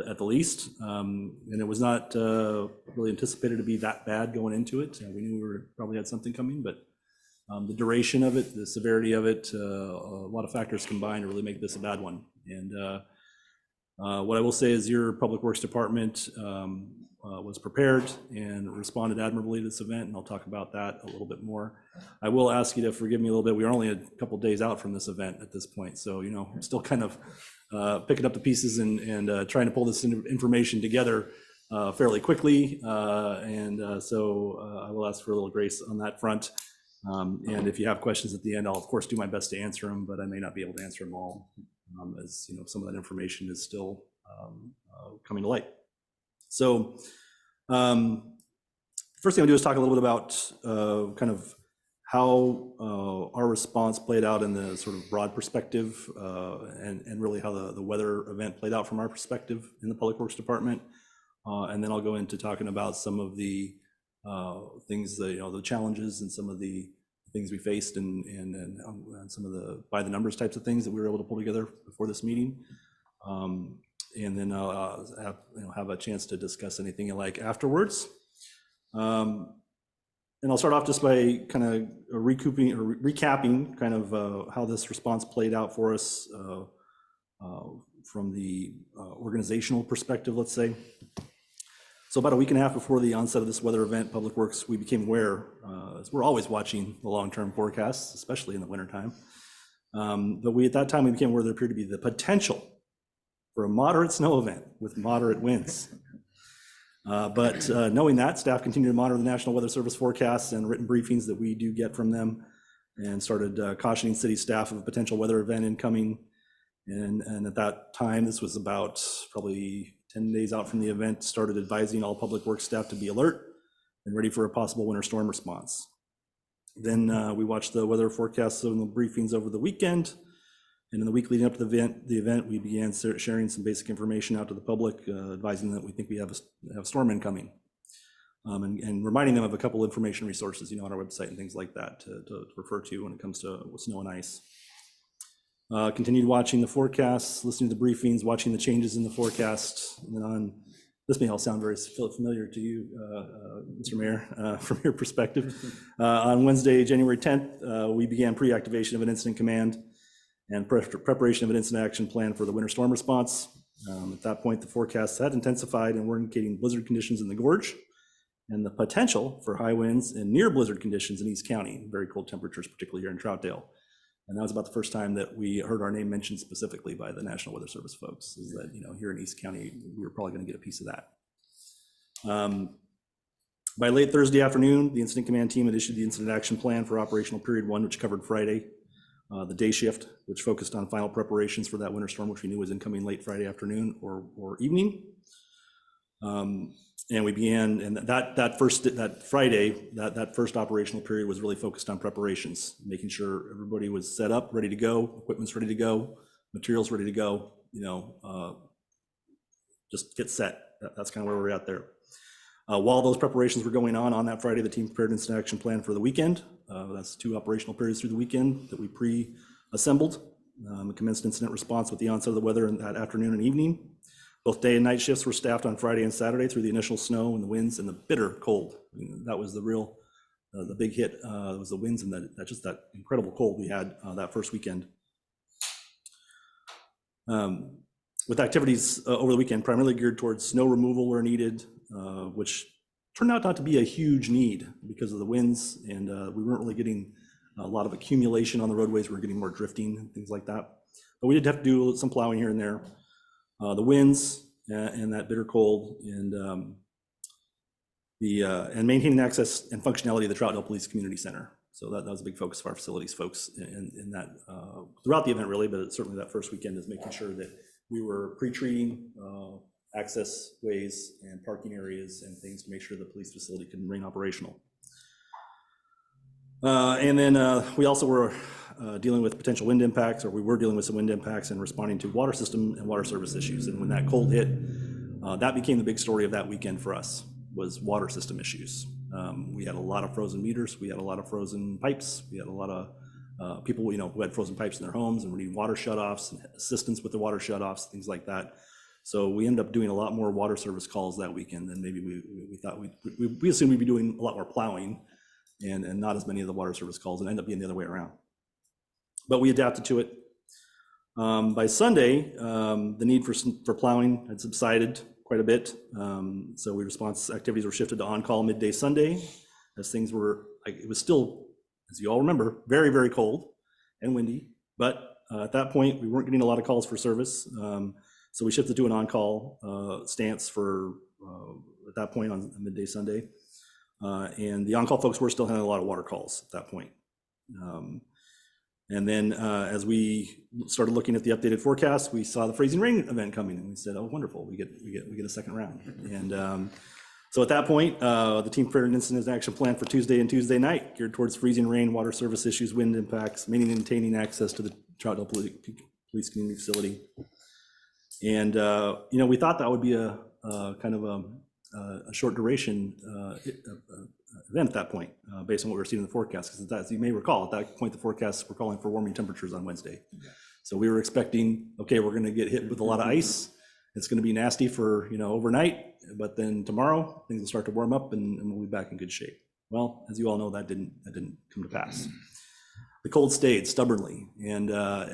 at the least. And it was not really anticipated to be that bad going into it. We knew we probably had something coming, but the duration of it, the severity of it, a lot of factors combined to really make this a bad one. And what I will say is your Public Works Department was prepared and responded admirably to this event, and I'll talk about that a little bit more. I will ask you to forgive me a little bit. We are only a couple days out from this event at this point, so, you know, I'm still kind of picking up the pieces and trying to pull this information together fairly quickly, so I will ask for a little grace on that front. And if you have questions at the end, I'll of course do my best to answer them, but I may not be able to answer them all, as you know, some of that information is still coming to light. So first thing I'll do is talk a little bit about kind of how our response played out in the sort of broad perspective, and really how the weather event played out from our perspective in the Public Works Department. And then I'll go into talking about some of the things that, you know, the challenges and some of the things we faced and some of the by the numbers types of things that we were able to pull together before this meeting. And then I'll have a chance to discuss anything you like afterwards. And I'll start off just by kind of recapping kind of how this response played out for us from the organizational perspective, let's say. So about a week and a half before the onset of this weather event, Public Works, we became aware, as we're always watching the long-term forecasts, especially in the wintertime. But at that time, we became aware there appeared to be the potential for a moderate snow event with moderate winds. But knowing that, staff continued to monitor the National Weather Service forecasts and written briefings that we do get from them, and started cautioning city staff of a potential weather event incoming. And at that time, this was about probably 10 days out from the event, started advising all Public Works staff to be alert and ready for a possible winter storm response. Then we watched the weather forecasts and the briefings over the weekend. And in the week leading up to the event, we began sharing some basic information out to the public, advising that we think we have a storm incoming, and reminding them of a couple information resources, on our website and things like that to refer to when it comes to snow and ice. Continued watching the forecasts, listening to the briefings, watching the changes in the forecast. And then this may all sound very familiar to you, Mr. Mayor, from your perspective. On Wednesday, January 10th, we began pre-activation of an incident command and preparation of an incident action plan for the winter storm response. At that point, the forecasts had intensified and were indicating blizzard conditions in the gorge and the potential for high winds and near blizzard conditions in East County, very cold temperatures, particularly here in Troutdale. And that was about the first time that we heard our name mentioned specifically by the National Weather Service folks, is that, here in East County, we were probably going to get a piece of that. By late Thursday afternoon, the incident command team had issued the incident action plan for operational period 1, which covered Friday, the day shift, which focused on final preparations for that winter storm, which we knew was incoming late Friday afternoon or evening. And we began, and that Friday, that first operational period was really focused on preparations, making sure everybody was set up, ready to go, equipment's ready to go, materials ready to go, just get set. That's kind of where we're at there. While those preparations were going on that Friday, the team prepared an incident action plan for the weekend. That's 2 operational periods through the weekend that we pre-assembled. Commenced incident response with the onset of the weather in that afternoon and evening. Both day and night shifts were staffed on Friday and Saturday through the initial snow and the winds and the bitter cold. That was the real, the big hit. Was the winds and that incredible cold we had that first weekend. With activities over the weekend primarily geared towards snow removal where needed, which turned out not to be a huge need because of the winds, and we weren't really getting a lot of accumulation on the roadways. We were getting more drifting and things like that. But we did have to do some plowing here and there. The winds and that bitter cold and maintaining access and functionality of the Troutdale Police Community Center. So that was a big focus of our facilities folks in that throughout the event really, but certainly that first weekend is making sure that we were pre-treating access ways and parking areas and things to make sure the police facility can remain operational. And then we also were dealing with potential wind impacts, or we were dealing with some wind impacts and responding to water system and water service issues. And when that cold hit, that became the big story of that weekend for us, was water system issues. We had a lot of frozen meters. We had a lot of frozen pipes. We had a lot of people, who had frozen pipes in their homes and were needing water shutoffs and assistance with the water shutoffs, things like that. So we ended up doing a lot more water service calls that weekend than maybe we thought. We assumed we'd be doing a lot more plowing and not as many of the water service calls, and ended up being the other way around. But we adapted to it. By Sunday, the need for plowing had subsided quite a bit. So response activities were shifted to on-call midday Sunday, as things were, it was still, as you all remember, very, very cold and windy. But at that point, we weren't getting a lot of calls for service. So we shifted to an on-call stance for, at that point on midday Sunday. And the on-call folks were still having a lot of water calls at that point. And then as we started looking at the updated forecast, we saw the freezing rain event coming, and we said, "Oh, wonderful! We get a second round." And so at that point, the team prepared an incident action plan for Tuesday and Tuesday night, geared towards freezing rain, water service issues, wind impacts, maintaining access to the Troutdale Police Community Facility. And we thought that would be a kind of a short duration event at that point, based on what we were seeing in the forecast. Because as you may recall, at that point, the forecasts were calling for warming temperatures on Wednesday. So we were expecting, okay, we're going to get hit with a lot of ice. It's going to be nasty for, overnight, but then tomorrow things will start to warm up and we'll be back in good shape. Well, as you all know, that didn't come to pass. The cold stayed stubbornly, and I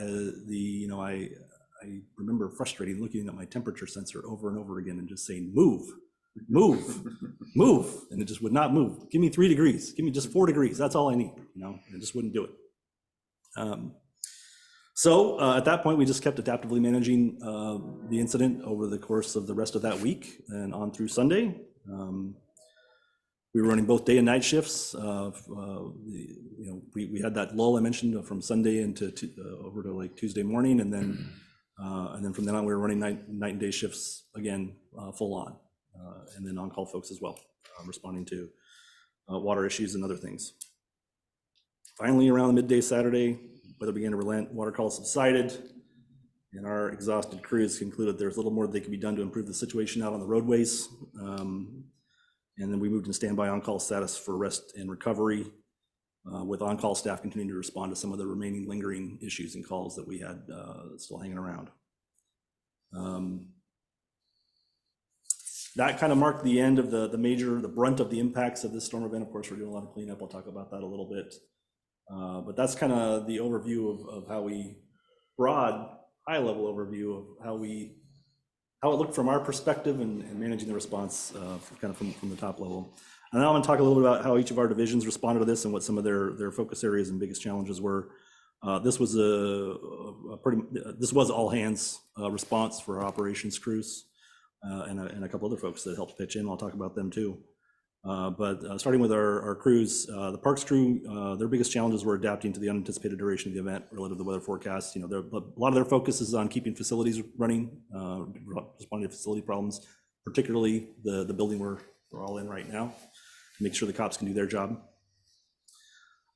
remember frustrating looking at my temperature sensor over and over again and just saying, move, and it just would not move. Give me 3 degrees, give me just 4 degrees. That's all I need, and it just wouldn't do it. So at that point, we just kept adaptively managing the incident over the course of the rest of that week and on through Sunday. We were running both day and night shifts. We had that lull I mentioned from Sunday into over to like Tuesday morning, and then from then on we were running night and day shifts again, full on, and then on-call folks as well, responding to water issues and other things. Finally, around midday Saturday, weather began to relent, water calls subsided, and our exhausted crews concluded there's little more that can be done to improve the situation out on the roadways. And then we moved in standby on-call status for rest and recovery, with on-call staff continuing to respond to some of the remaining lingering issues and calls that we had still hanging around. That kind of marked the end of the brunt of the impacts of this storm event. Of course, we're doing a lot of cleanup. I'll talk about that a little bit. But that's kind of the overview of how broad, high-level overview of how it looked from our perspective and managing the response kind of from the top level. And now I'm going to talk a little bit about how each of our divisions responded to this and what some of their focus areas and biggest challenges were. This was this was all hands response for our operations crews and a couple other folks that helped pitch in. I'll talk about them too. But starting with our crews, the parks crew, their biggest challenges were adapting to the unanticipated duration of the event relative to the weather forecast. A lot of their focus is on keeping facilities running, responding to facility problems, particularly the building we're all in right now, to make sure the cops can do their job.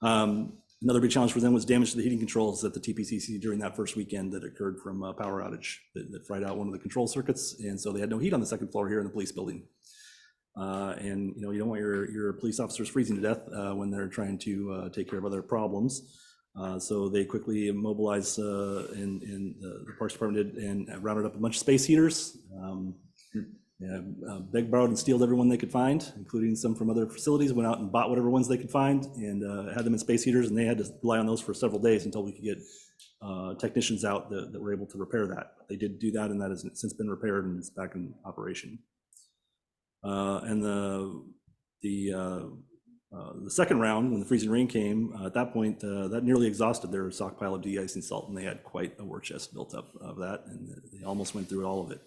Another big challenge for them was damage to the heating controls at the TPCC during that first weekend that occurred from a power outage that fried out one of the control circuits, and so they had no heat on the second floor here in the police building. And you don't want your police officers freezing to death when they're trying to take care of other problems. So they quickly mobilized and the Parks Department did and rounded up a bunch of space heaters. Begged, borrowed, and stealed everyone they could find, including some from other facilities. Went out and bought whatever ones they could find and had them in space heaters, and they had to rely on those for several days until we could get technicians out that were able to repair that. They did do that, and that has since been repaired and it's back in operation. And the second round, when the freezing rain came, at that point, that nearly exhausted their stockpile of de-icing salt, and they had quite a war chest built up of that, and they almost went through all of it.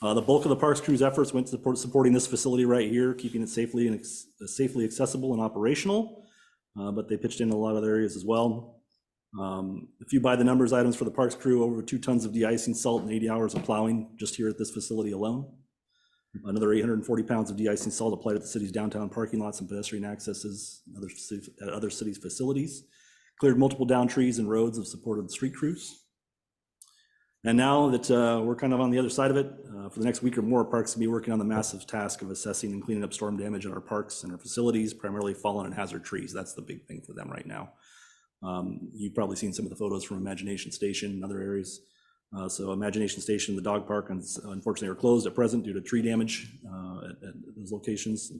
The bulk of the parks crew's efforts went to supporting this facility right here, keeping it safely safely accessible and operational, but they pitched in a lot of other areas as well. A few by the numbers items for the parks crew: over 2 tons of de-icing salt and 80 hours of plowing just here at this facility alone. Another 840 pounds of de-icing salt applied at the city's downtown parking lots and pedestrian accesses at other cities' facilities. Cleared multiple down trees and roads of supported the street crews. And now that we're kind of on the other side of it, for the next week or more, parks will be working on the massive task of assessing and cleaning up storm damage at our parks and our facilities, primarily fallen and hazard trees. That's the big thing for them right now. You've probably seen some of the photos from Imagination Station and other areas. So Imagination Station, the dog park, unfortunately are closed at present due to tree damage at those locations. The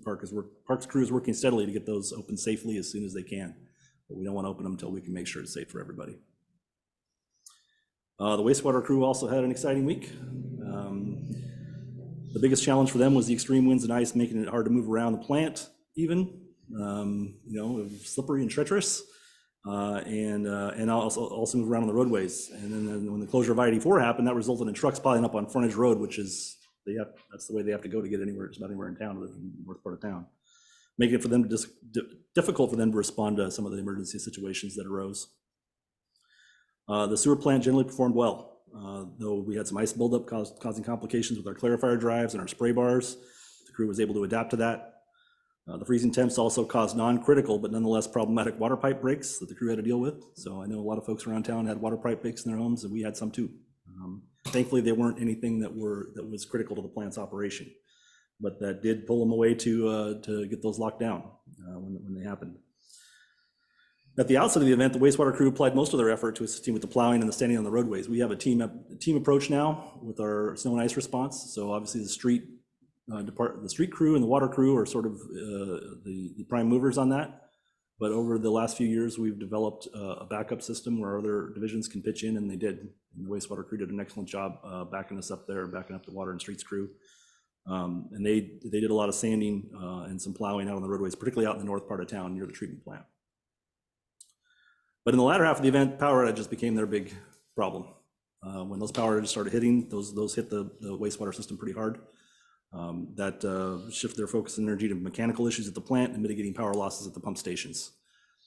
parks crew is working steadily to get those open safely as soon as they can, but we don't want to open them until we can make sure it's safe for everybody. The wastewater crew also had an exciting week. The biggest challenge for them was the extreme winds and ice, making it hard to move around the plant even. It was slippery and treacherous. And also move around on the roadways. And then when the closure of I-84 happened, that resulted in trucks piling up on Frontage Road, which is that's the way they have to go to get anywhere, just about anywhere in town, in the north part of town, making it for them difficult for them to respond to some of the emergency situations that arose. The sewer plant generally performed well, though we had some ice buildup causing complications with our clarifier drives and our spray bars. The crew was able to adapt to that. The freezing temps also caused non-critical but nonetheless problematic water pipe breaks that the crew had to deal with. So I know a lot of folks around town had water pipe breaks in their homes, and we had some too. Thankfully, they weren't anything that was critical to the plant's operation, but that did pull them away to get those locked down. when they happened. At the outset of the event, the wastewater crew applied most of their effort to assisting with the plowing and the standing on the roadways. We have a team approach now with our snow and ice response. So obviously the street crew and the water crew are sort of the prime movers on that. But over the last few years, we've developed a backup system where other divisions can pitch in, and they did. And the wastewater crew did an excellent job backing us up there, backing up the water and streets crew. And they did a lot of sanding and some plowing out on the roadways, particularly out in the north part of town near the treatment plant. But in the latter half of the event, power outages became their big problem. When those power outages started hitting, those hit the wastewater system pretty hard. That shifted their focus and energy to mechanical issues at the plant and mitigating power losses at the pump stations.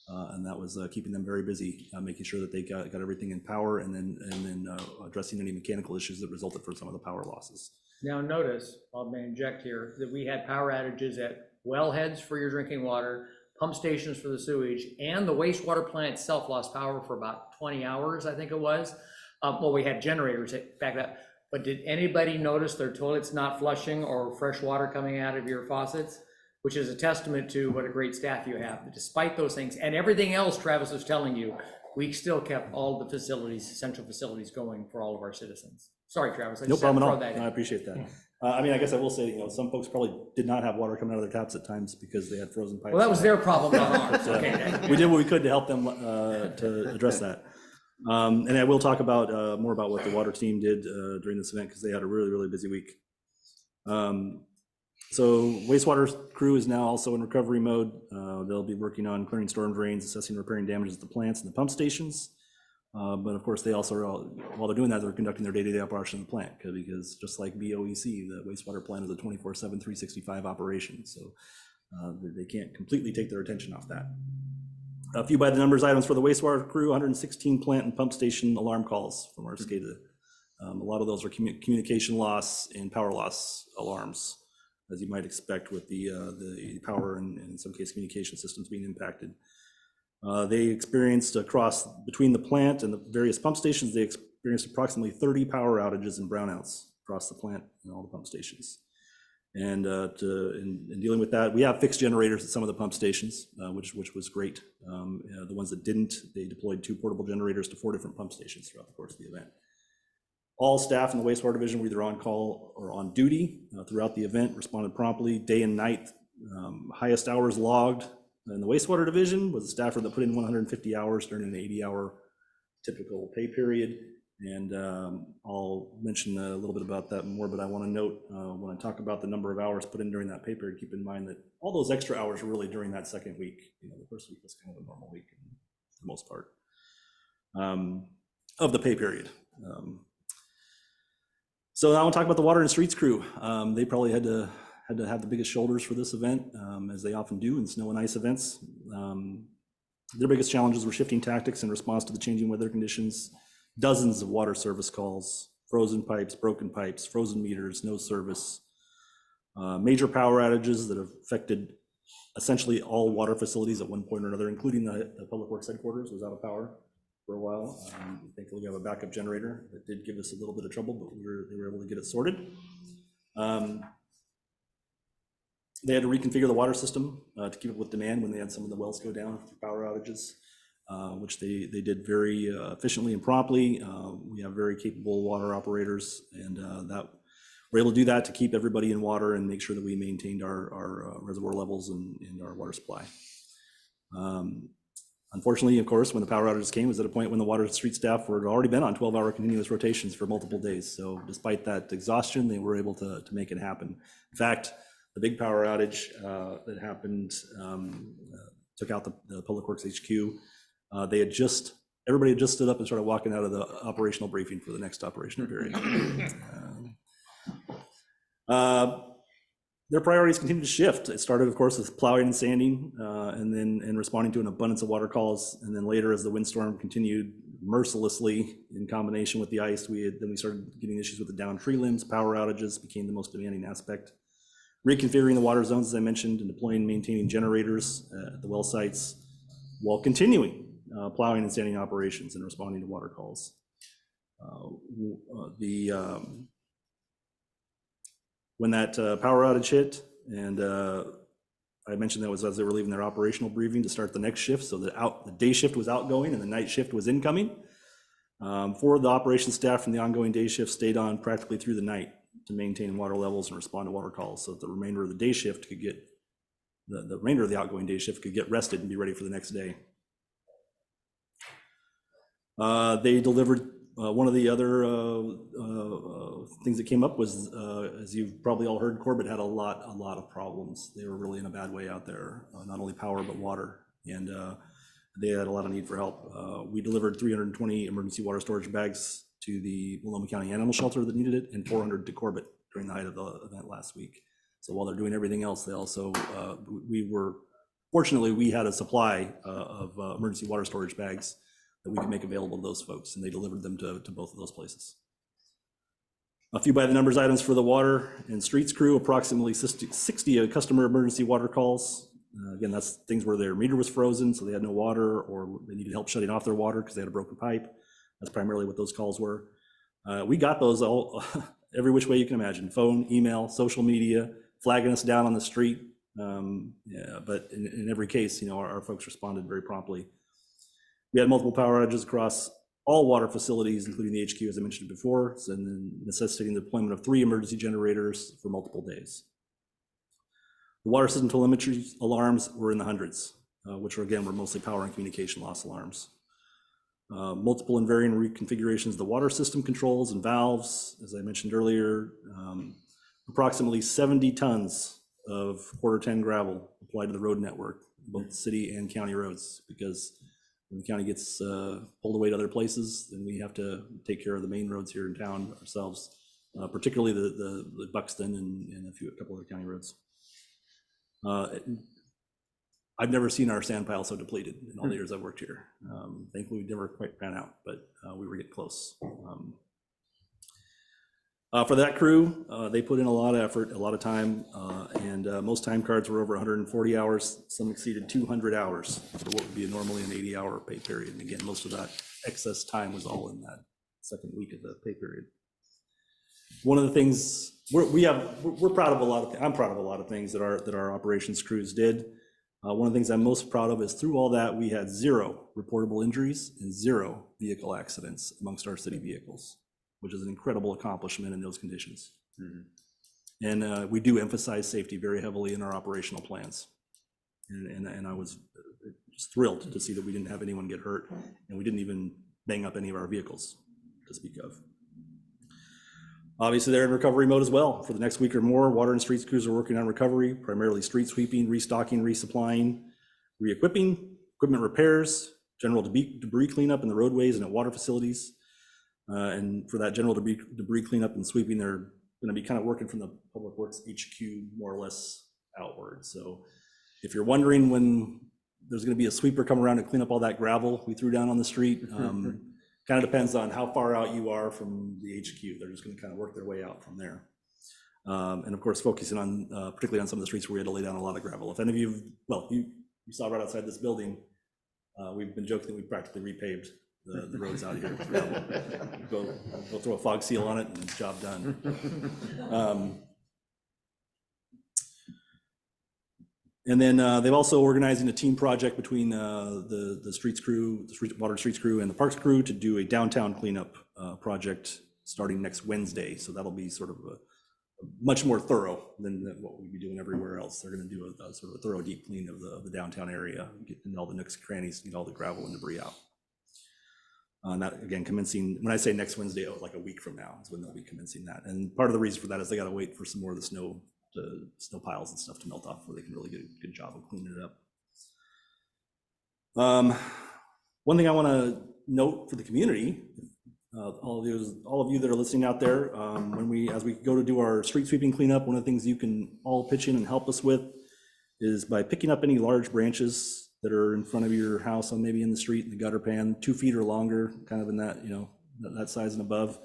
And that was keeping them very busy, making sure that they got everything in power and then addressing any mechanical issues that resulted from some of the power losses. Now notice, I'll interject here, that we had power outages at wellheads for your drinking water, pump stations for the sewage, and the wastewater plant itself lost power for about 20 hours, I think it was. Well, we had generators back up. But did anybody notice their toilets not flushing or fresh water coming out of your faucets? Which is a testament to what a great staff you have. But despite those things and everything else Travis was telling you, we still kept all the facilities, essential facilities going for all of our citizens. Sorry, Travis. No problem at all. I appreciate that. I mean, I guess I will say, some folks probably did not have water coming out of their taps at times because they had frozen pipes. Well, that was their problem, not ours. Okay. We did what we could to help them to address that. And I will talk about more about what the water team did during this event because they had a really, really busy week. So wastewater crew is now also in recovery mode. They'll be working on clearing storm drains, assessing and repairing damages at the plants and the pump stations. But of course, they also, while they're doing that, they're conducting their day-to-day operation of the plant because just like BOEC, the wastewater plant is a 24/7, 365 operation. So they can't completely take their attention off that. A few by the numbers items for the wastewater crew: 116 plant and pump station alarm calls from our SCADA. A lot of those are communication loss and power loss alarms, as you might expect with the power and in some case communication systems being impacted. They experienced between the plant and the various pump stations, they experienced approximately 30 power outages and brownouts across the plant and all the pump stations. And in dealing with that, we have fixed generators at some of the pump stations, which was great. The ones that didn't, they deployed 2 portable generators to 4 different pump stations throughout the course of the event. All staff in the wastewater division were either on call or on duty throughout the event, responded promptly, day and night. Highest hours logged in the wastewater division was a staffer that put in 150 hours during an 80-hour typical pay period. And I'll mention a little bit about that more, but I want to note when I talk about the number of hours put in during that pay period, keep in mind that all those extra hours were really during that second week. The first week was kind of a normal week for the most part of the pay period. So now I want to talk about the water and streets crew. They probably had to have the biggest shoulders for this event, as they often do in snow and ice events. Their biggest challenges were shifting tactics in response to the changing weather conditions, dozens of water service calls, frozen pipes, broken pipes, frozen meters, no service, major power outages that affected essentially all water facilities at one point or another, including the Public Works headquarters was out of power for a while. Thankfully, we have a backup generator that did give us a little bit of trouble, but they were able to get it sorted. They had to reconfigure the water system to keep up with demand when they had some of the wells go down through power outages, which they did very efficiently and promptly. We have very capable water operators, and that we're able to do that to keep everybody in water and make sure that we maintained our reservoir levels and our water supply. Unfortunately, of course, when the power outages came, it was at a point when the water street staff were already been on 12-hour continuous rotations for multiple days. So despite that exhaustion, they were able to make it happen. In fact, the big power outage that happened took out the Public Works HQ. Everybody had just stood up and started walking out of the operational briefing for the next operational period. Their priorities continue to shift. It started, of course, with plowing and sanding, and responding to an abundance of water calls. And then later, as the windstorm continued mercilessly in combination with the ice, we started getting issues with the downed tree limbs. Power outages became the most demanding aspect. Reconfiguring the water zones, as I mentioned, and deploying and maintaining generators at the well sites while continuing plowing and sanding operations and responding to water calls. When that power outage hit and I mentioned that was as they were leaving their operational briefing to start the next shift. So the day shift was outgoing and the night shift was incoming. 4 of the operations staff from the ongoing day shift stayed on practically through the night to maintain water levels and respond to water calls, so that the remainder of the day shift could get, the remainder of the outgoing day shift could get rested and be ready for the next day. They delivered, one of the other things that came up was, as you've probably all heard, Corbett had a lot of problems. They were really in a bad way out there, not only power, but water. And they had a lot of need for help. We delivered 320 emergency water storage bags to the Loma County Animal Shelter that needed it, and 400 to Corbett during the height of the event last week. So while they're doing everything else, they also, fortunately, we had a supply of emergency water storage bags that we could make available to those folks, and they delivered them to both of those places. A few by the numbers items for the water and streets crew: approximately 60 customer emergency water calls. Again, that's things where their meter was frozen, so they had no water, or they needed help shutting off their water because they had a broken pipe. That's primarily what those calls were. We got those all every which way you can imagine: phone, email, social media, flagging us down on the street. Yeah, but in every case, our folks responded very promptly. We had multiple power outages across all water facilities, including the HQ, as I mentioned before, and then necessitating the deployment of 3 emergency generators for multiple days. The water system telemetry alarms were in the hundreds, which were mostly power and communication loss alarms. Multiple and varying reconfigurations of the water system controls and valves, as I mentioned earlier. Approximately 70 tons of quarter-10 gravel applied to the road network, both city and county roads, because when the county gets pulled away to other places, then we have to take care of the main roads here in town ourselves, particularly the Buxton and a couple other county roads. I've never seen our sand pile so depleted in all the years I've worked here. Thankfully, we never quite ran out, but we were getting close. For that crew, they put in a lot of effort, a lot of time, and most time cards were over 140 hours. Some exceeded 200 hours for what would be normally an 80-hour pay period. And again, most of that excess time was all in that second week of the pay period. One of the things we're proud of a lot of. I'm proud of a lot of things that our operations crews did. One of the things I'm most proud of is through all that we had 0 reportable injuries and 0 vehicle accidents amongst our city vehicles, which is an incredible accomplishment in those conditions. Mm-hmm. And we do emphasize safety very heavily in our operational plans. And I was just thrilled to see that we didn't have anyone get hurt, and we didn't even bang up any of our vehicles to speak of. Obviously, they're in recovery mode as well. For the next week or more, water and streets crews are working on recovery, primarily street sweeping, restocking, resupplying, re-equipping, equipment repairs, general debris cleanup in the roadways and at water facilities. And for that general debris cleanup and sweeping, they're going to be kind of working from the Public Works HQ more or less outward. So if you're wondering when there's going to be a sweeper come around and clean up all that gravel we threw down on the street, kind of depends on how far out you are from the HQ. They're just going to kind of work their way out from there. And of course, focusing on particularly on some of the streets where we had to lay down a lot of gravel. If any of you, well, you saw right outside this building, we've been joking that we practically repaved the roads out here. Go throw a fog seal on it and job done. And then they've also organizing a team project between the streets crew, the water streets crew, and the parks crew to do a downtown cleanup project starting next Wednesday. So that'll be sort of a much more thorough than what we'd be doing everywhere else. They're going to do a sort of a thorough deep clean of the downtown area, get in all the nooks and crannies, get all the gravel and debris out. That again, commencing, when I say next Wednesday, like a week from now is when they'll be commencing that. And part of the reason for that is they got to wait for some more of the snow piles and stuff to melt off before they can really get a good job of cleaning it up. One thing I want to note for the community, all of you that are listening out there, as we go to do our street sweeping cleanup, one of the things you can all pitch in and help us with is by picking up any large branches that are in front of your house, on maybe in the street, in the gutter pan, 2 feet or longer, kind of in that, that size and above.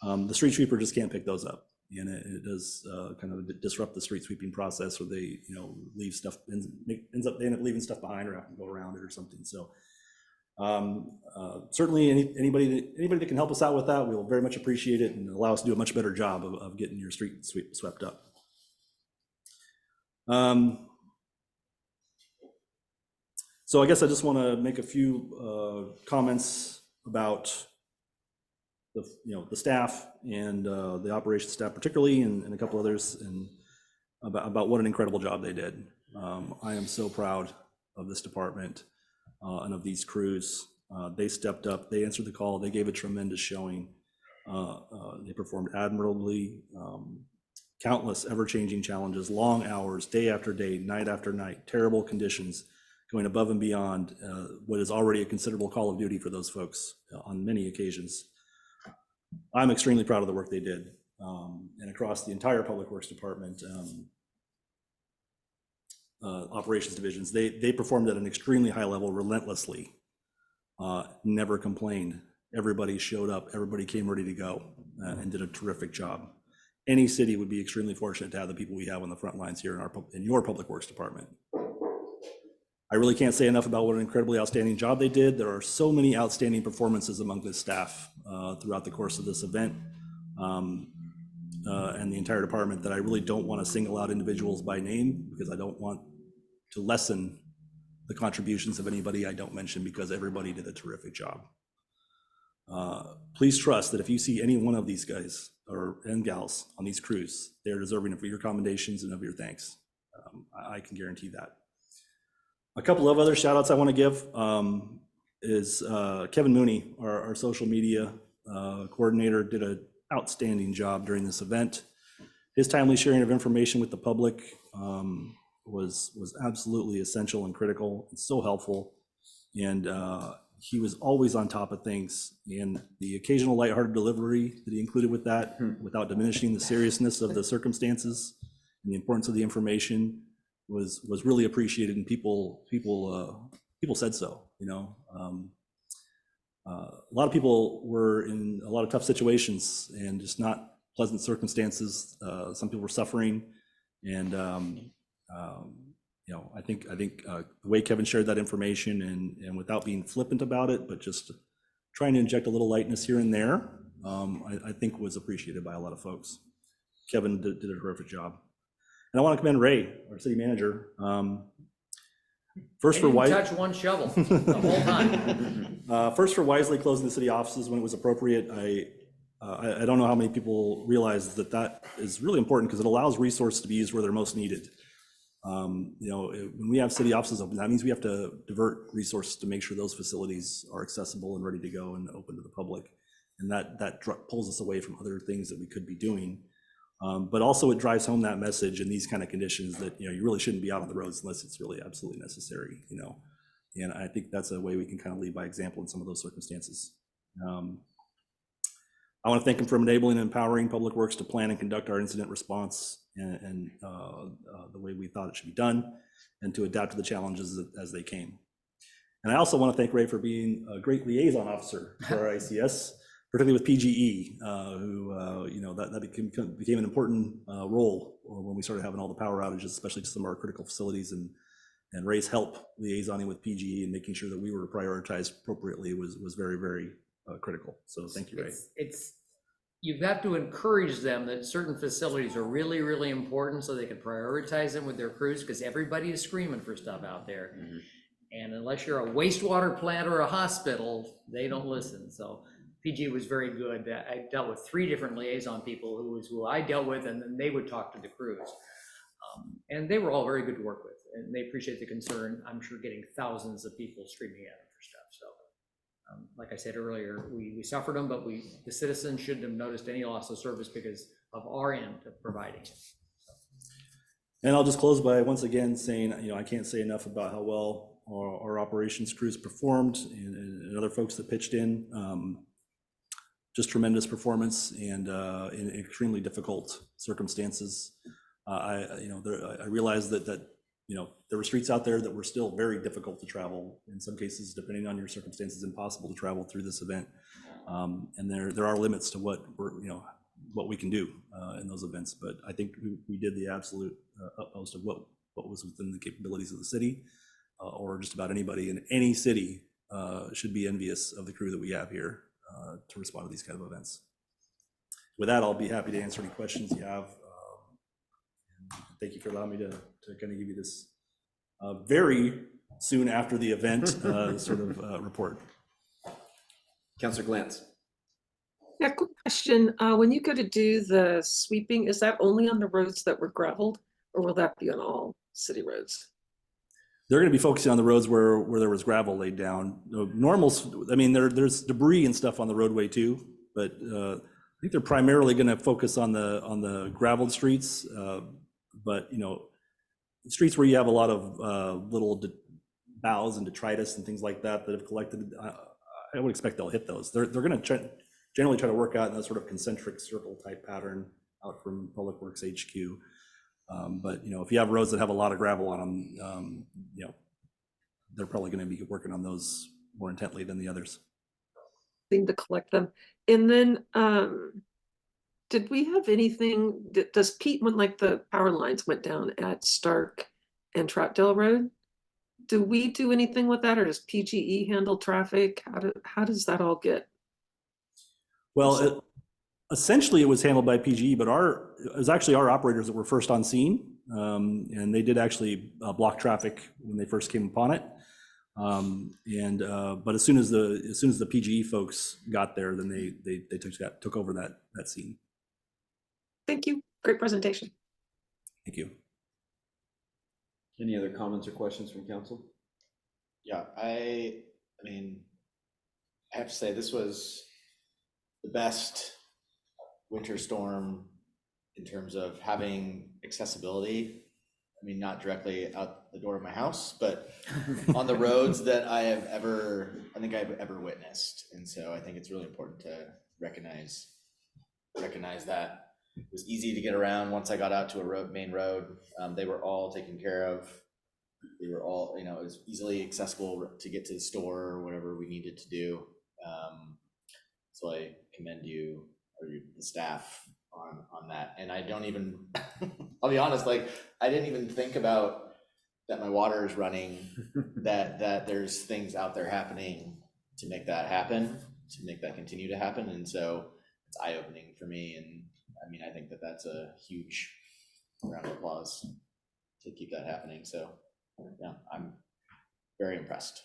The street sweeper just can't pick those up. And it does kind of disrupt the street sweeping process, where they, leave stuff, they end up leaving stuff behind or have to go around it or something. So certainly anybody that can help us out with that, we'll very much appreciate it and allow us to do a much better job of getting your street swept up. So I guess I just want to make a few comments about the staff and the operations staff particularly, and a couple others, and about what an incredible job they did. I am so proud of this department and of these crews. They stepped up, they answered the call, they gave a tremendous showing. They performed admirably. Countless ever-changing challenges, long hours, day after day, night after night, terrible conditions, going above and beyond what is already a considerable call of duty for those folks on many occasions. I'm extremely proud of the work they did, and across the entire Public Works Department, operations divisions, they performed at an extremely high level relentlessly, never complained. Everybody showed up, everybody came ready to go, and did a terrific job. Any city would be extremely fortunate to have the people we have on the front lines here in your Public Works Department. I really can't say enough about what an incredibly outstanding job they did. There are so many outstanding performances among this staff throughout the course of this event and the entire department that I really don't want to single out individuals by name, because I don't want to lessen the contributions of anybody I don't mention, because everybody did a terrific job. Please trust that if you see any one of these guys and gals on these crews, they're deserving of your commendations and of your thanks. I can guarantee that. A couple of other shout outs I want to give is Kevin Mooney, our social media coordinator, did an outstanding job during this event. His timely sharing of information with the public was absolutely essential and critical and so helpful. And he was always on top of things, and the occasional lighthearted delivery that he included with that, without diminishing the seriousness of the circumstances and the importance of the information, was really appreciated, and people said so. A lot of people were in a lot of tough situations and just not pleasant circumstances. Some people were suffering, and I think the way Kevin shared that information and without being flippant about it, but just trying to inject a little lightness here and there, I think was appreciated by a lot of folks. Kevin did a terrific job. And I want to commend Ray, our city manager. First, for touch one shovel the whole time. First, for wisely closing the city offices when it was appropriate. I don't know how many people realize that is really important, because it allows resources to be used where they're most needed. When we have city offices open, that means we have to divert resources to make sure those facilities are accessible and ready to go and open to the public. And that pulls us away from other things that we could be doing. But also it drives home that message in these kind of conditions that, you really shouldn't be out on the roads unless it's really absolutely necessary, and I think that's a way we can kind of lead by example in some of those circumstances. I want to thank him for enabling and empowering Public Works to plan and conduct our incident response and the way we thought it should be done, and to adapt to the challenges as they came. And I also want to thank Ray for being a great liaison officer for our ICS, particularly with PGE, who that became an important role when we started having all the power outages, especially to some of our critical facilities, and Ray's help liaisoning with PGE and making sure that we were prioritized appropriately was very, very critical. So thank you, Ray. You have to encourage them that certain facilities are really, really important, so they can prioritize them with their crews, because everybody is screaming for stuff out there. Mm-hmm. And unless you're a wastewater plant or a hospital, they don't listen. So PG was very good. I dealt with 3 different liaison people who I dealt with, and then they would talk to the crews. And they were all very good to work with, and they appreciate the concern. I'm sure getting thousands of people streaming at them for stuff. So like I said earlier, we suffered them, but the citizens shouldn't have noticed any loss of service because of our end of providing it. And I'll just close by once again saying, I can't say enough about how well our operations crews performed, and other folks that pitched in. Just tremendous performance, and in extremely difficult circumstances. I realized that there were streets out there that were still very difficult to travel. In some cases, depending on your circumstances, impossible to travel through this event. And there are limits to what we can do in those events. But I think we did the absolute utmost of what was within the capabilities of the city, or just about anybody in any city should be envious of the crew that we have here to respond to these kind of events. With that, I'll be happy to answer any questions you have. Thank you for allowing me to kind of give you this very soon after the event sort of report. Counselor Glantz. Yeah, quick question. When you go to do the sweeping, is that only on the roads that were gravelled, or will that be on all city roads? They're going to be focusing on the roads where there was gravel laid down. Normals, I mean, there's debris and stuff on the roadway too, but I think they're primarily going to focus on the graveled streets. But you know, streets where you have a lot of little boughs and detritus and things like that have collected, I would expect they'll hit those. They're going to generally try to work out in that sort of concentric circle type pattern out from Public Works HQ. But you know, if you have roads that have a lot of gravel on them, you know, they're probably going to be working on those more intently than the others. Thing to collect them. And then did we have anything, does Pete, when like the power lines went down at Stark and Troutdale Road, do we do anything with that, or does PGE handle traffic? How does that all get? Well, essentially it was handled by PGE, but it was actually our operators that were first on scene, and they did actually block traffic when they first came upon it. But as soon as the PGE folks got there, then they took over that scene. Thank you. Great presentation. Thank you. Any other comments or questions from council? Yeah, I mean, I have to say this was the best winter storm in terms of having accessibility. I mean, not directly out the door of my house, but on the roads that I've ever witnessed. And so I think it's really important to recognize that it was easy to get around once I got out to a main road. They were all taken care of. They were all, you know, it was easily accessible to get to the store or whatever we needed to do. So I commend you or the staff on that. And I don't even, I'll be honest, like I didn't even think about that my water is running, that there's things out there happening to make that happen, to make that continue to happen. And so it's eye-opening for me. And I mean, I think that that's a huge round of applause to keep that happening. So yeah, I'm very impressed.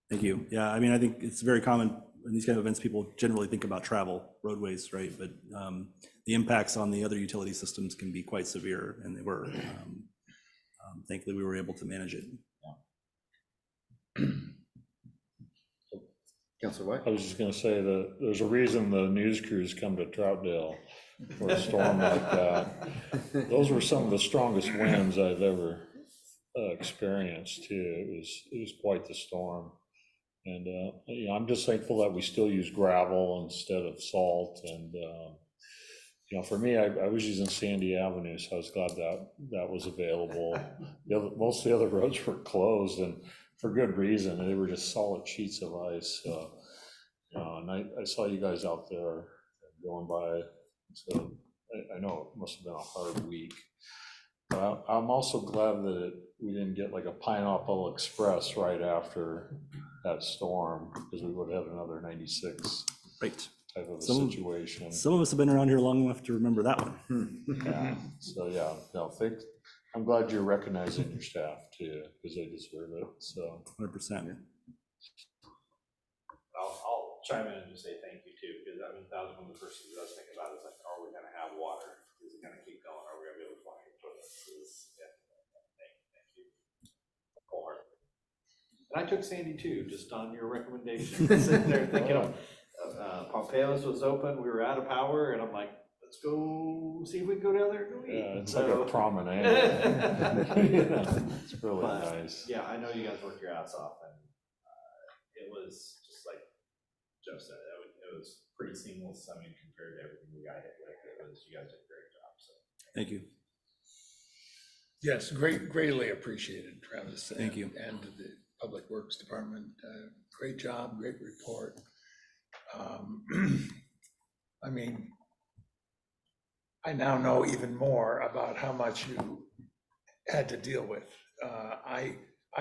Thank you. Yeah, I mean, I think it's very common in these kind of events, people generally think about travel, roadways, right? But the impacts on the other utility systems can be quite severe, and they were. Thankfully, we were able to manage it. Yeah. Councilor White? I was just going to say that there's a reason the news crews come to Troutdale for a storm like that. Those were some of the strongest winds I've ever experienced too. It was quite the storm. And you know, I'm just thankful that we still use gravel instead of salt. And you know, for me, I was using Sandy Avenue, so I was glad that was available. Most of the other roads were closed, and for good reason. They were just solid sheets of ice. And I saw you guys out there going by, so I know it must have been a hard week. But I'm also glad that we didn't get like a Pineapple Express right after that storm, because we would have had another 96 right type of a situation. Some of us have been around here long enough to remember that one. Yeah. So yeah, no, I'm glad you're recognizing your staff too, because they deserve it. So 100%. I'll chime in and just say thank you too, because I mean, that was one of the first things I was thinking about is like, are we going to have water? Is it going to keep going? Are we going to be able to find it? Thank you. Wholeheartedly. And I took Sandy too, just on your recommendation. Sitting there thinking of Pompeo's was open, we were out of power, and I'm like, let's go see if we can go down there and go eat. yeah, it's like a promenade. It's really nice. Yeah, I know you guys worked your ass off, and it was just like Jeff said, it was pretty seamless. I mean, compared to everything we got hit with, you guys did a great job. So thank you. Yes, greatly appreciated, Travis. Thank you. And the Public Works Department. Great job, great report. I mean, I now know even more about how much you had to deal with. I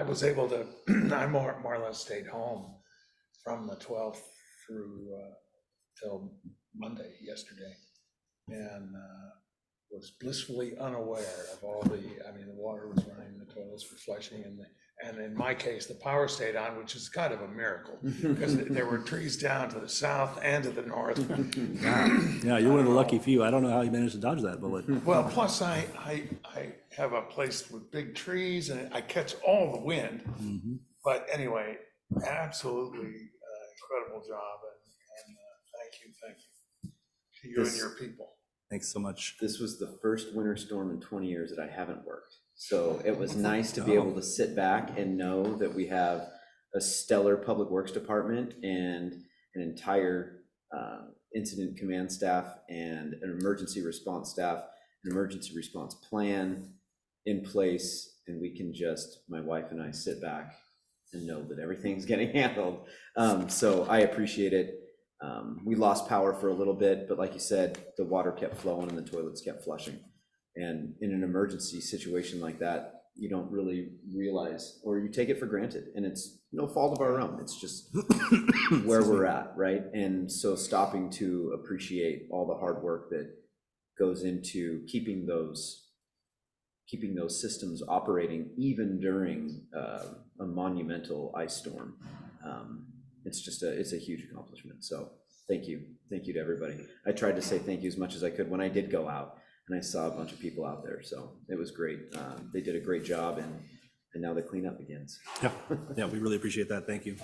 was able to, I more or less stayed home from the 12th through till Monday, yesterday, and was blissfully unaware of all the, I mean, the water was running, the toilets were flushing, and And in my case, the power stayed on, which is kind of a miracle, because there were trees down to the south and to the north. Yeah, you're one of the lucky few. I don't know how you managed to dodge that bullet. Well, plus I have a place with big trees and I catch all the wind. But anyway, absolutely incredible job, and thank you to you and your people. Thanks so much. This was the first winter storm in 20 years that I haven't worked. So it was nice to be able to sit back and know that we have a stellar public works department and an entire incident command staff and an emergency response staff, an emergency response plan in place. And we can just, my wife and I, sit back and know that everything's getting handled. So I appreciate it. We lost power for a little bit, but like you said, the water kept flowing and the toilets kept flushing. And in an emergency situation like that, you don't really realize, or you take it for granted, and it's no fault of our own. It's just where we're at, right? And so stopping to appreciate all the hard work that goes into keeping those systems operating, even during a monumental ice storm. It's a huge accomplishment. So thank you to everybody. I tried to say thank you as much as I could when I did go out, and I saw a bunch of people out there, so it was great. They did a great job, and now the cleanup begins. Yeah, we really appreciate that. Thank you.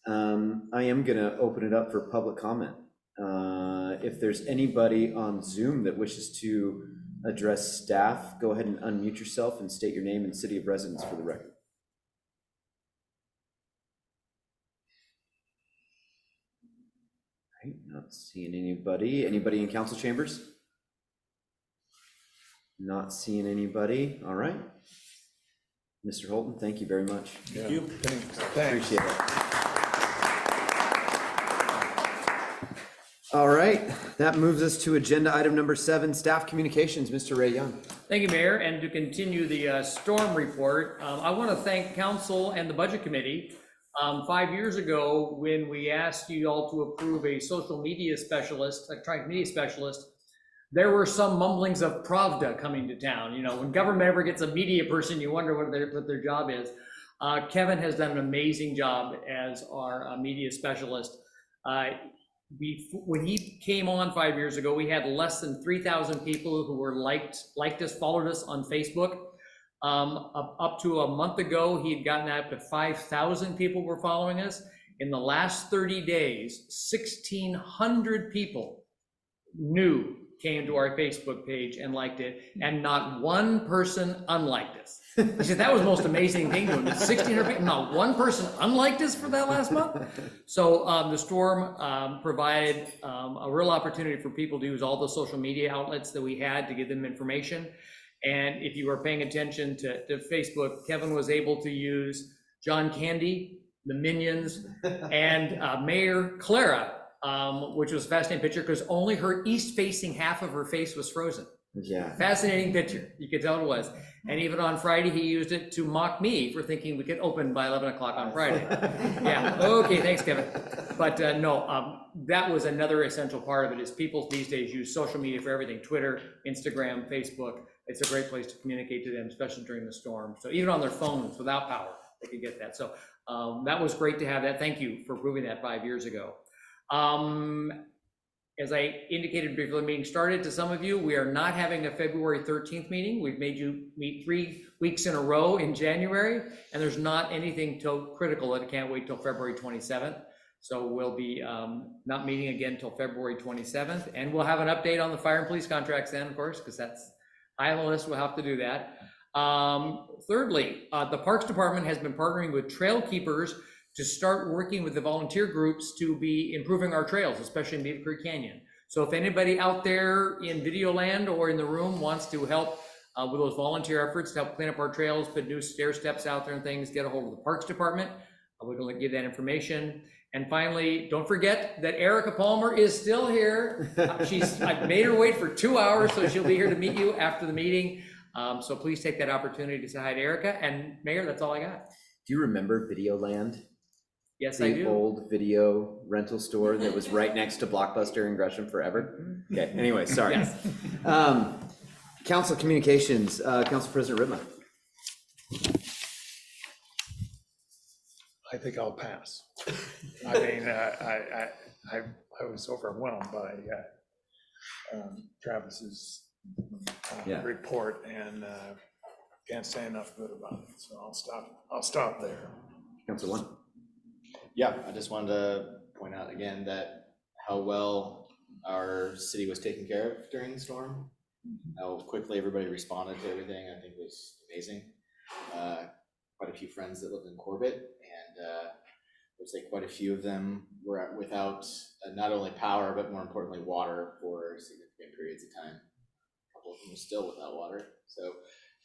I am gonna open it up for public comment. If there's anybody on Zoom that wishes to address staff, go ahead and unmute yourself and state your name and city of residence for the record. All right, not seeing anybody. Anybody in council chambers? Not seeing anybody. All right. Mr. Holton, thank you very much. Thank you. Thanks. Appreciate it. All right, that moves us to agenda item number 7, staff communications. Mr. Ray Young. Thank you, Mayor. And to continue the storm report, I want to thank council and the budget committee. 5 years ago, when we asked you all to approve a social media specialist, electronic media specialist, there were some mumblings of Pravda coming to town. You know, when government ever gets a media person, you wonder what their job is. Kevin has done an amazing job as our media specialist. When he came on 5 years ago, we had less than 3,000 people who were liked us, followed us on Facebook. Up to a month ago, he had gotten up to 5,000 people were following us. In the last 30 days, 1,600 people came to our Facebook page and liked it, and not one person unliked us. I said, that was the most amazing thing to him. 1,600 people, not one person unliked us for that last month. So the storm provided a real opportunity for people to use all the social media outlets that we had to give them information. And if you were paying attention to Facebook, Kevin was able to use John Candy, the Minions, and Mayor Clara, which was a fascinating picture because only her east-facing half of her face was frozen. Yeah. Fascinating picture. You could tell it was. And even on Friday, he used it to mock me for thinking we could open by 11 o'clock on Friday. Yeah. Okay. Thanks, Kevin. But no, that was another essential part of it is people these days use social media for everything. Twitter, Instagram, Facebook. It's a great place to communicate to them, especially during the storm. So even on their phones without power, they could get that. So that was great to have that. Thank you for proving that 5 years ago. As I indicated before the meeting started to some of you, we are not having a February 13th meeting. We've made you meet 3 weeks in a row in January, and there's not anything critical that I can't wait till February 27th. So we'll be not meeting again till February 27th, and we'll have an update on the fire and police contracts then, of course, because that's high on the list. We'll have to do that. Thirdly, the Parks Department has been partnering with trail keepers to start working with the volunteer groups to be improving our trails, especially in Beaver Creek Canyon. So if anybody out there in video land or in the room wants to help with those volunteer efforts to help clean up our trails, put new stair steps out there and things, get a hold of the Parks Department. We're going to give that information. And finally, don't forget that Erica Palmer is still here. I've made her wait for 2 hours, so she'll be here to meet you after the meeting. So please take that opportunity to say hi to Erica. And Mayor, that's all I got. Do you remember Videoland? Yes, I do. The old video rental store that was right next to Blockbuster in Gresham forever. Okay, anyway, sorry. Yes. Council communications, Council President Ritma. think I'll pass. I mean, I was overwhelmed by Travis's Yeah. report, and can't say enough good about it, so I'll stop there. Councilor One. Yeah, I just wanted to point out again that how well our city was taken care of during the storm. How quickly everybody responded to everything, I think was amazing. Quite a few friends that lived in Corbett, and I would say quite a few of them were without not only power, but more importantly, water for significant periods of time. A couple of them were still without water. So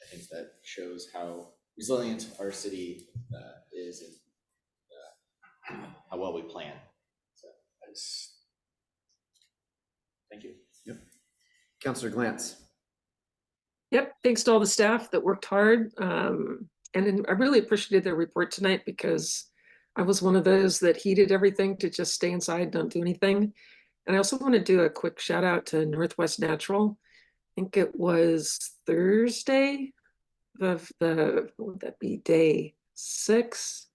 I think that shows how resilient our city is, and how well we plan. So that's, thank you. Yep. Councilor Glantz. Yep, thanks to all the staff that worked hard. And then I really appreciated their report tonight, because I was one of those that heeded everything to just stay inside, don't do anything. And I also want to do a quick shout out to Northwest Natural. I think it was Thursday of what would that be, day 6?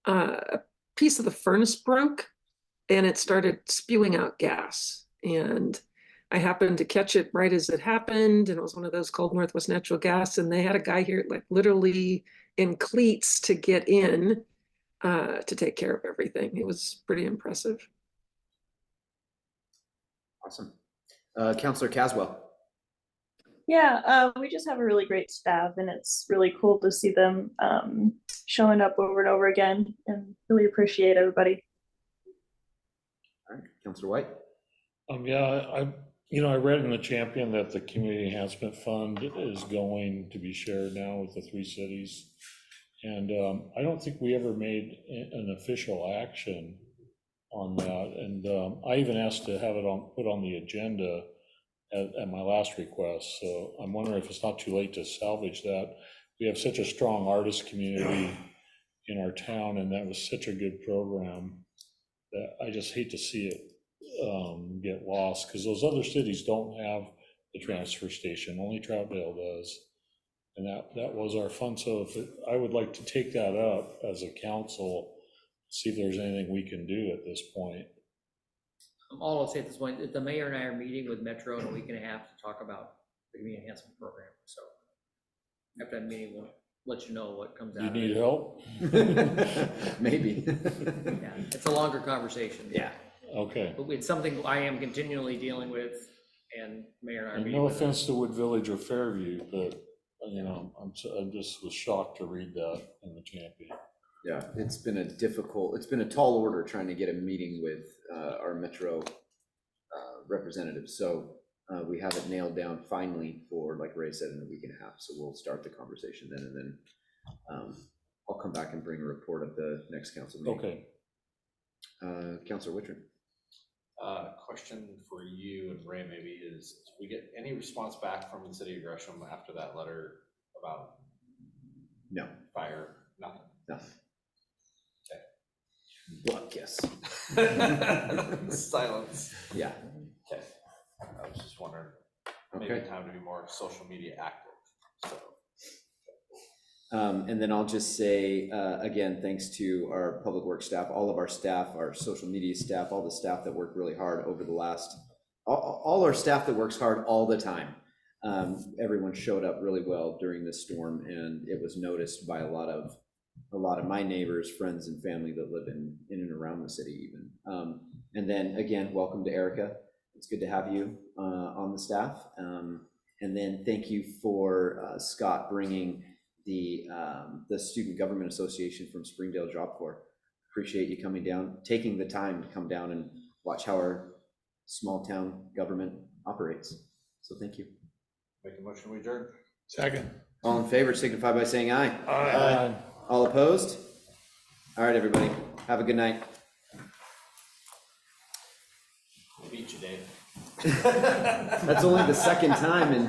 A piece of the furnace broke and it started spewing out gas. And I happened to catch it right as it happened, and it was one of those called Northwest Natural Gas, and they had a guy here like literally in cleats to get in to take care of everything. It was pretty impressive. Awesome. Councilor Caswell. Yeah, we just have a really great staff, and it's really cool to see them showing up over and over again, and really appreciate everybody. All right, Councilor White. Yeah, I read in the Champion that the Community Enhancement Fund is going to be shared now with the 3 cities. And I don't think we ever made an official action on that. And I even asked to have it put on the agenda at my last request. So I'm wondering if it's not too late to salvage that. We have such a strong artist community in our town, and that was such a good program that I just hate to see it get lost, because those other cities don't have the transfer station. Only Troutdale does, and that was our fund. So I would like to take that up as a council, see if there's anything we can do at this point. All I'll say at this point, the mayor and I are meeting with Metro in a week and a half to talk about the community enhancement program. So after that meeting, we'll let you know what comes out. You need help? Maybe. Yeah, it's a longer conversation. Yeah. Okay. But it's something I am continually dealing with, and mayor and I are And meeting no with them. offense to Wood Village or Fairview, but I just was shocked to read that in the Champion. Yeah, it's been a tall order trying to get a meeting with our Metro representatives. So we have it nailed down finally for, like Ray said, in a week and a half. So we'll start the conversation then, and then I'll come back and bring a report at the next council meeting. Okay. Councilor Wittrin. Question for you and Ray maybe is, did we get any response back from the city of Gresham after that letter about fire? Nothing. Nothing. Okay. Blood kiss. Silence. Yeah. Okay. I was just wondering, maybe time to be more social media active. So. And then I'll just say, again, thanks to our public works staff, all of our staff, our social media staff, all the staff that worked really hard over the last, all our staff that works hard all the time. Everyone showed up really well during this storm, and it was noticed by a lot of my neighbors, friends, and family that live in and around the city even. And then again, welcome to Erica. It's good to have you on the staff. And then thank you for Scott bringing the Student Government Association from Springdale Job Corps. Appreciate you coming down, taking the time to come down and watch how our small town government operates. So thank you. Make a motion, we adjourn. Second. All in favor signify by saying aye. Aye. All opposed? All right, everybody. Have a good night. I beat you, Dave. That's only the second time in